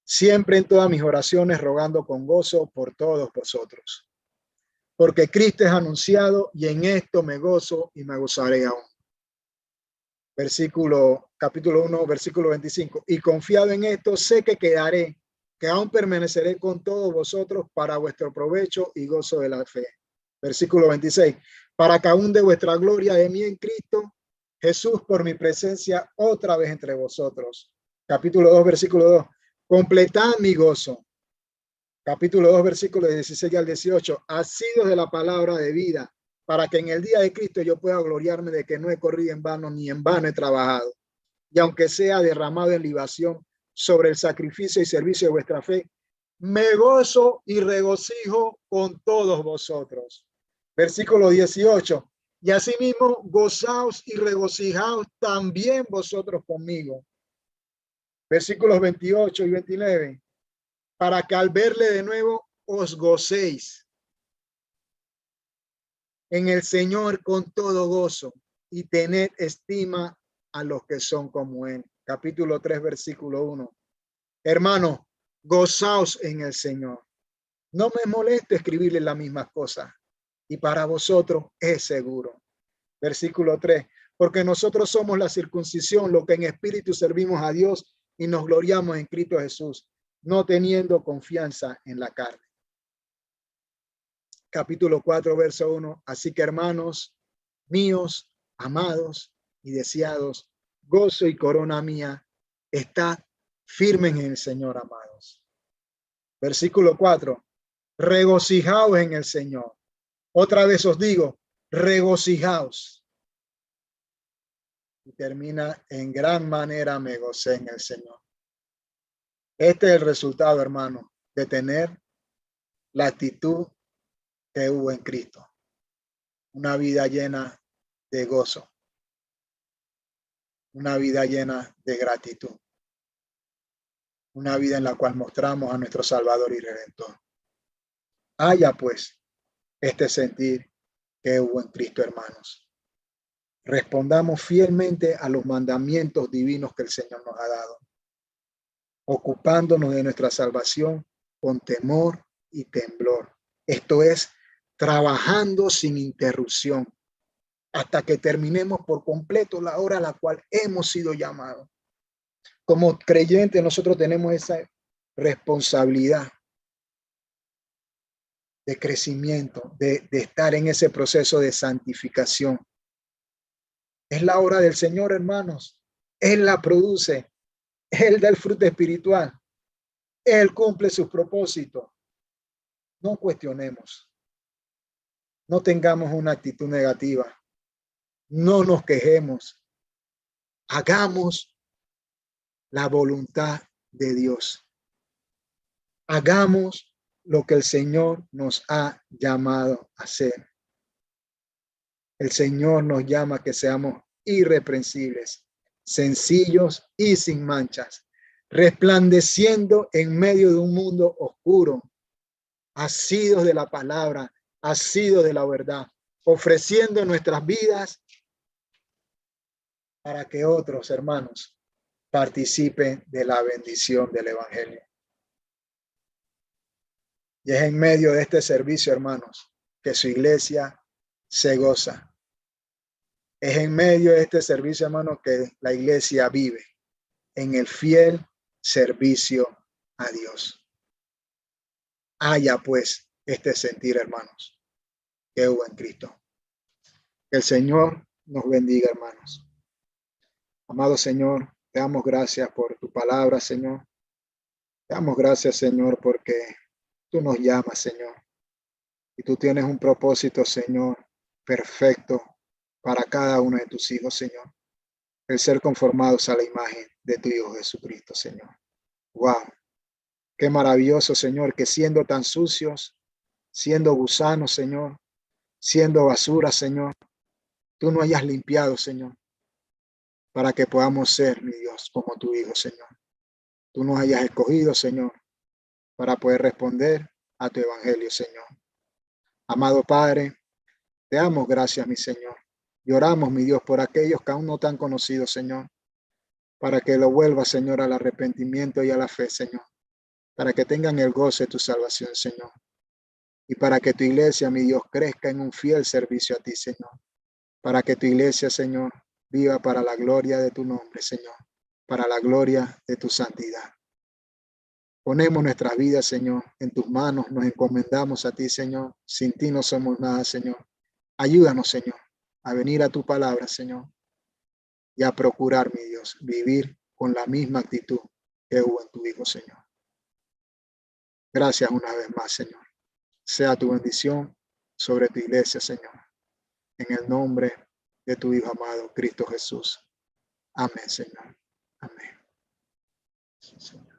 siempre en todas mis oraciones rogando con gozo por todos vosotros, porque Cristo es anunciado y en esto me gozo y me gozaré aún. Capítulo 1, versículo 25. Y confiado en esto, sé que quedaré, que aún permaneceré con todos vosotros para vuestro provecho y gozo de la fe. Versículo 26. Para que aún de vuestra gloria de mí en Cristo Jesús por mi presencia otra vez entre vosotros. Capítulo 2, versículo 2. Completad mi gozo. Capítulo 2, versículo 16 al 18. Asidos de la palabra de vida, para que en el día de Cristo yo pueda gloriarme de que no he corrido en vano ni en vano he trabajado. Y aunque sea derramado en libación sobre el sacrificio y servicio de vuestra fe, me gozo y regocijo con todos vosotros. Versículo 18. Y asimismo gozaos y regocijaos también vosotros conmigo. Versículos 28 y 29. Para que al verle de nuevo os gocéis en el Señor con todo gozo y tened estima a los que son como Él. Capítulo 3, versículo 1. Hermanos, gozaos en el Señor. No me moleste escribirle las mismas cosas y para vosotros es seguro. Versículo 3. Porque nosotros somos la circuncisión, lo que en espíritu servimos a Dios y nos gloriamos en Cristo Jesús, no teniendo confianza en la carne. Capítulo 4, verso 1. Así que hermanos míos, amados y deseados, gozo y corona mía, estad firmes en el Señor, amados. Versículo 4. Regocijaos en el Señor. Otra vez os digo, regocijaos. Y termina, en gran manera me gocé en el Señor. Este es el resultado, hermano, de tener la actitud que hubo en Cristo. Una vida llena de gozo. Una vida llena de gratitud. Una vida en la cual mostramos a nuestro Salvador y Redentor. Haya pues este sentir que hubo en Cristo, hermanos. Respondamos fielmente a los mandamientos divinos que el Señor nos ha dado, ocupándonos de nuestra salvación con temor y temblor. Esto es, trabajando sin interrupción hasta que terminemos por completo la hora a la cual hemos sido llamados. Como creyentes nosotros tenemos esa responsabilidad de crecimiento, de estar en ese proceso de santificación. Es la obra del Señor, hermanos. Él la produce. Él da el fruto espiritual. Él cumple sus propósitos. No cuestionemos. No tengamos una actitud negativa. No nos quejemos. Hagamos la voluntad de Dios. Hagamos lo que el Señor nos ha llamado a hacer. El Señor nos llama a que seamos irreprensibles, sencillos y sin manchas, resplandeciendo en medio de un mundo oscuro, asidos de la palabra, asidos de la verdad, ofreciendo nuestras vidas para que otros hermanos participen de la bendición del evangelio. Y es en medio de este servicio, hermanos, que su iglesia se goza. Es en medio de este servicio, hermanos, que la iglesia vive en el fiel servicio a Dios. Haya pues este sentir, hermanos, que hubo en Cristo. Que el Señor nos bendiga, hermanos. Amado Señor, te damos gracias por tu palabra, Señor. Te damos gracias, Señor, porque tú nos llamas, Señor. Y tú tienes un propósito, Señor, perfecto para cada uno de tus hijos, Señor. El ser conformados a la imagen de tu Hijo Jesucristo, Señor. Wow. Qué maravilloso, Señor, que siendo tan sucios, siendo gusanos, Señor, siendo basura, Señor, tú nos hayas limpiado, Señor, para que podamos ser, mi Dios, como tu Hijo, Señor. Tú nos hayas escogido, Señor, para poder responder a tu evangelio, Señor. Amado Padre, te damos gracias, mi Señor. Y oramos, mi Dios, por aquellos que aún no te han conocido, Señor, para que lo vuelva, Señor, al arrepentimiento y a la fe, Señor, para que tengan el gozo de tu salvación, Señor, y para que tu iglesia, mi Dios, crezca en un fiel servicio a ti, Señor, para que tu iglesia, Señor, viva para la gloria de tu nombre, Señor, para la gloria de tu santidad. Ponemos nuestras vidas, Señor, en tus manos, nos encomendamos a ti, Señor. Sin ti no somos nada, Señor. Ayúdanos, Señor, a venir a tu palabra, Señor, y a procurar, mi Dios, vivir con la misma actitud que hubo en tu Hijo, Señor. Gracias una vez más, Señor. Sea tu bendición sobre tu iglesia, Señor. En el nombre de tu Hijo amado, Cristo Jesús. Amén, Señor. Amén. Sí, Señor.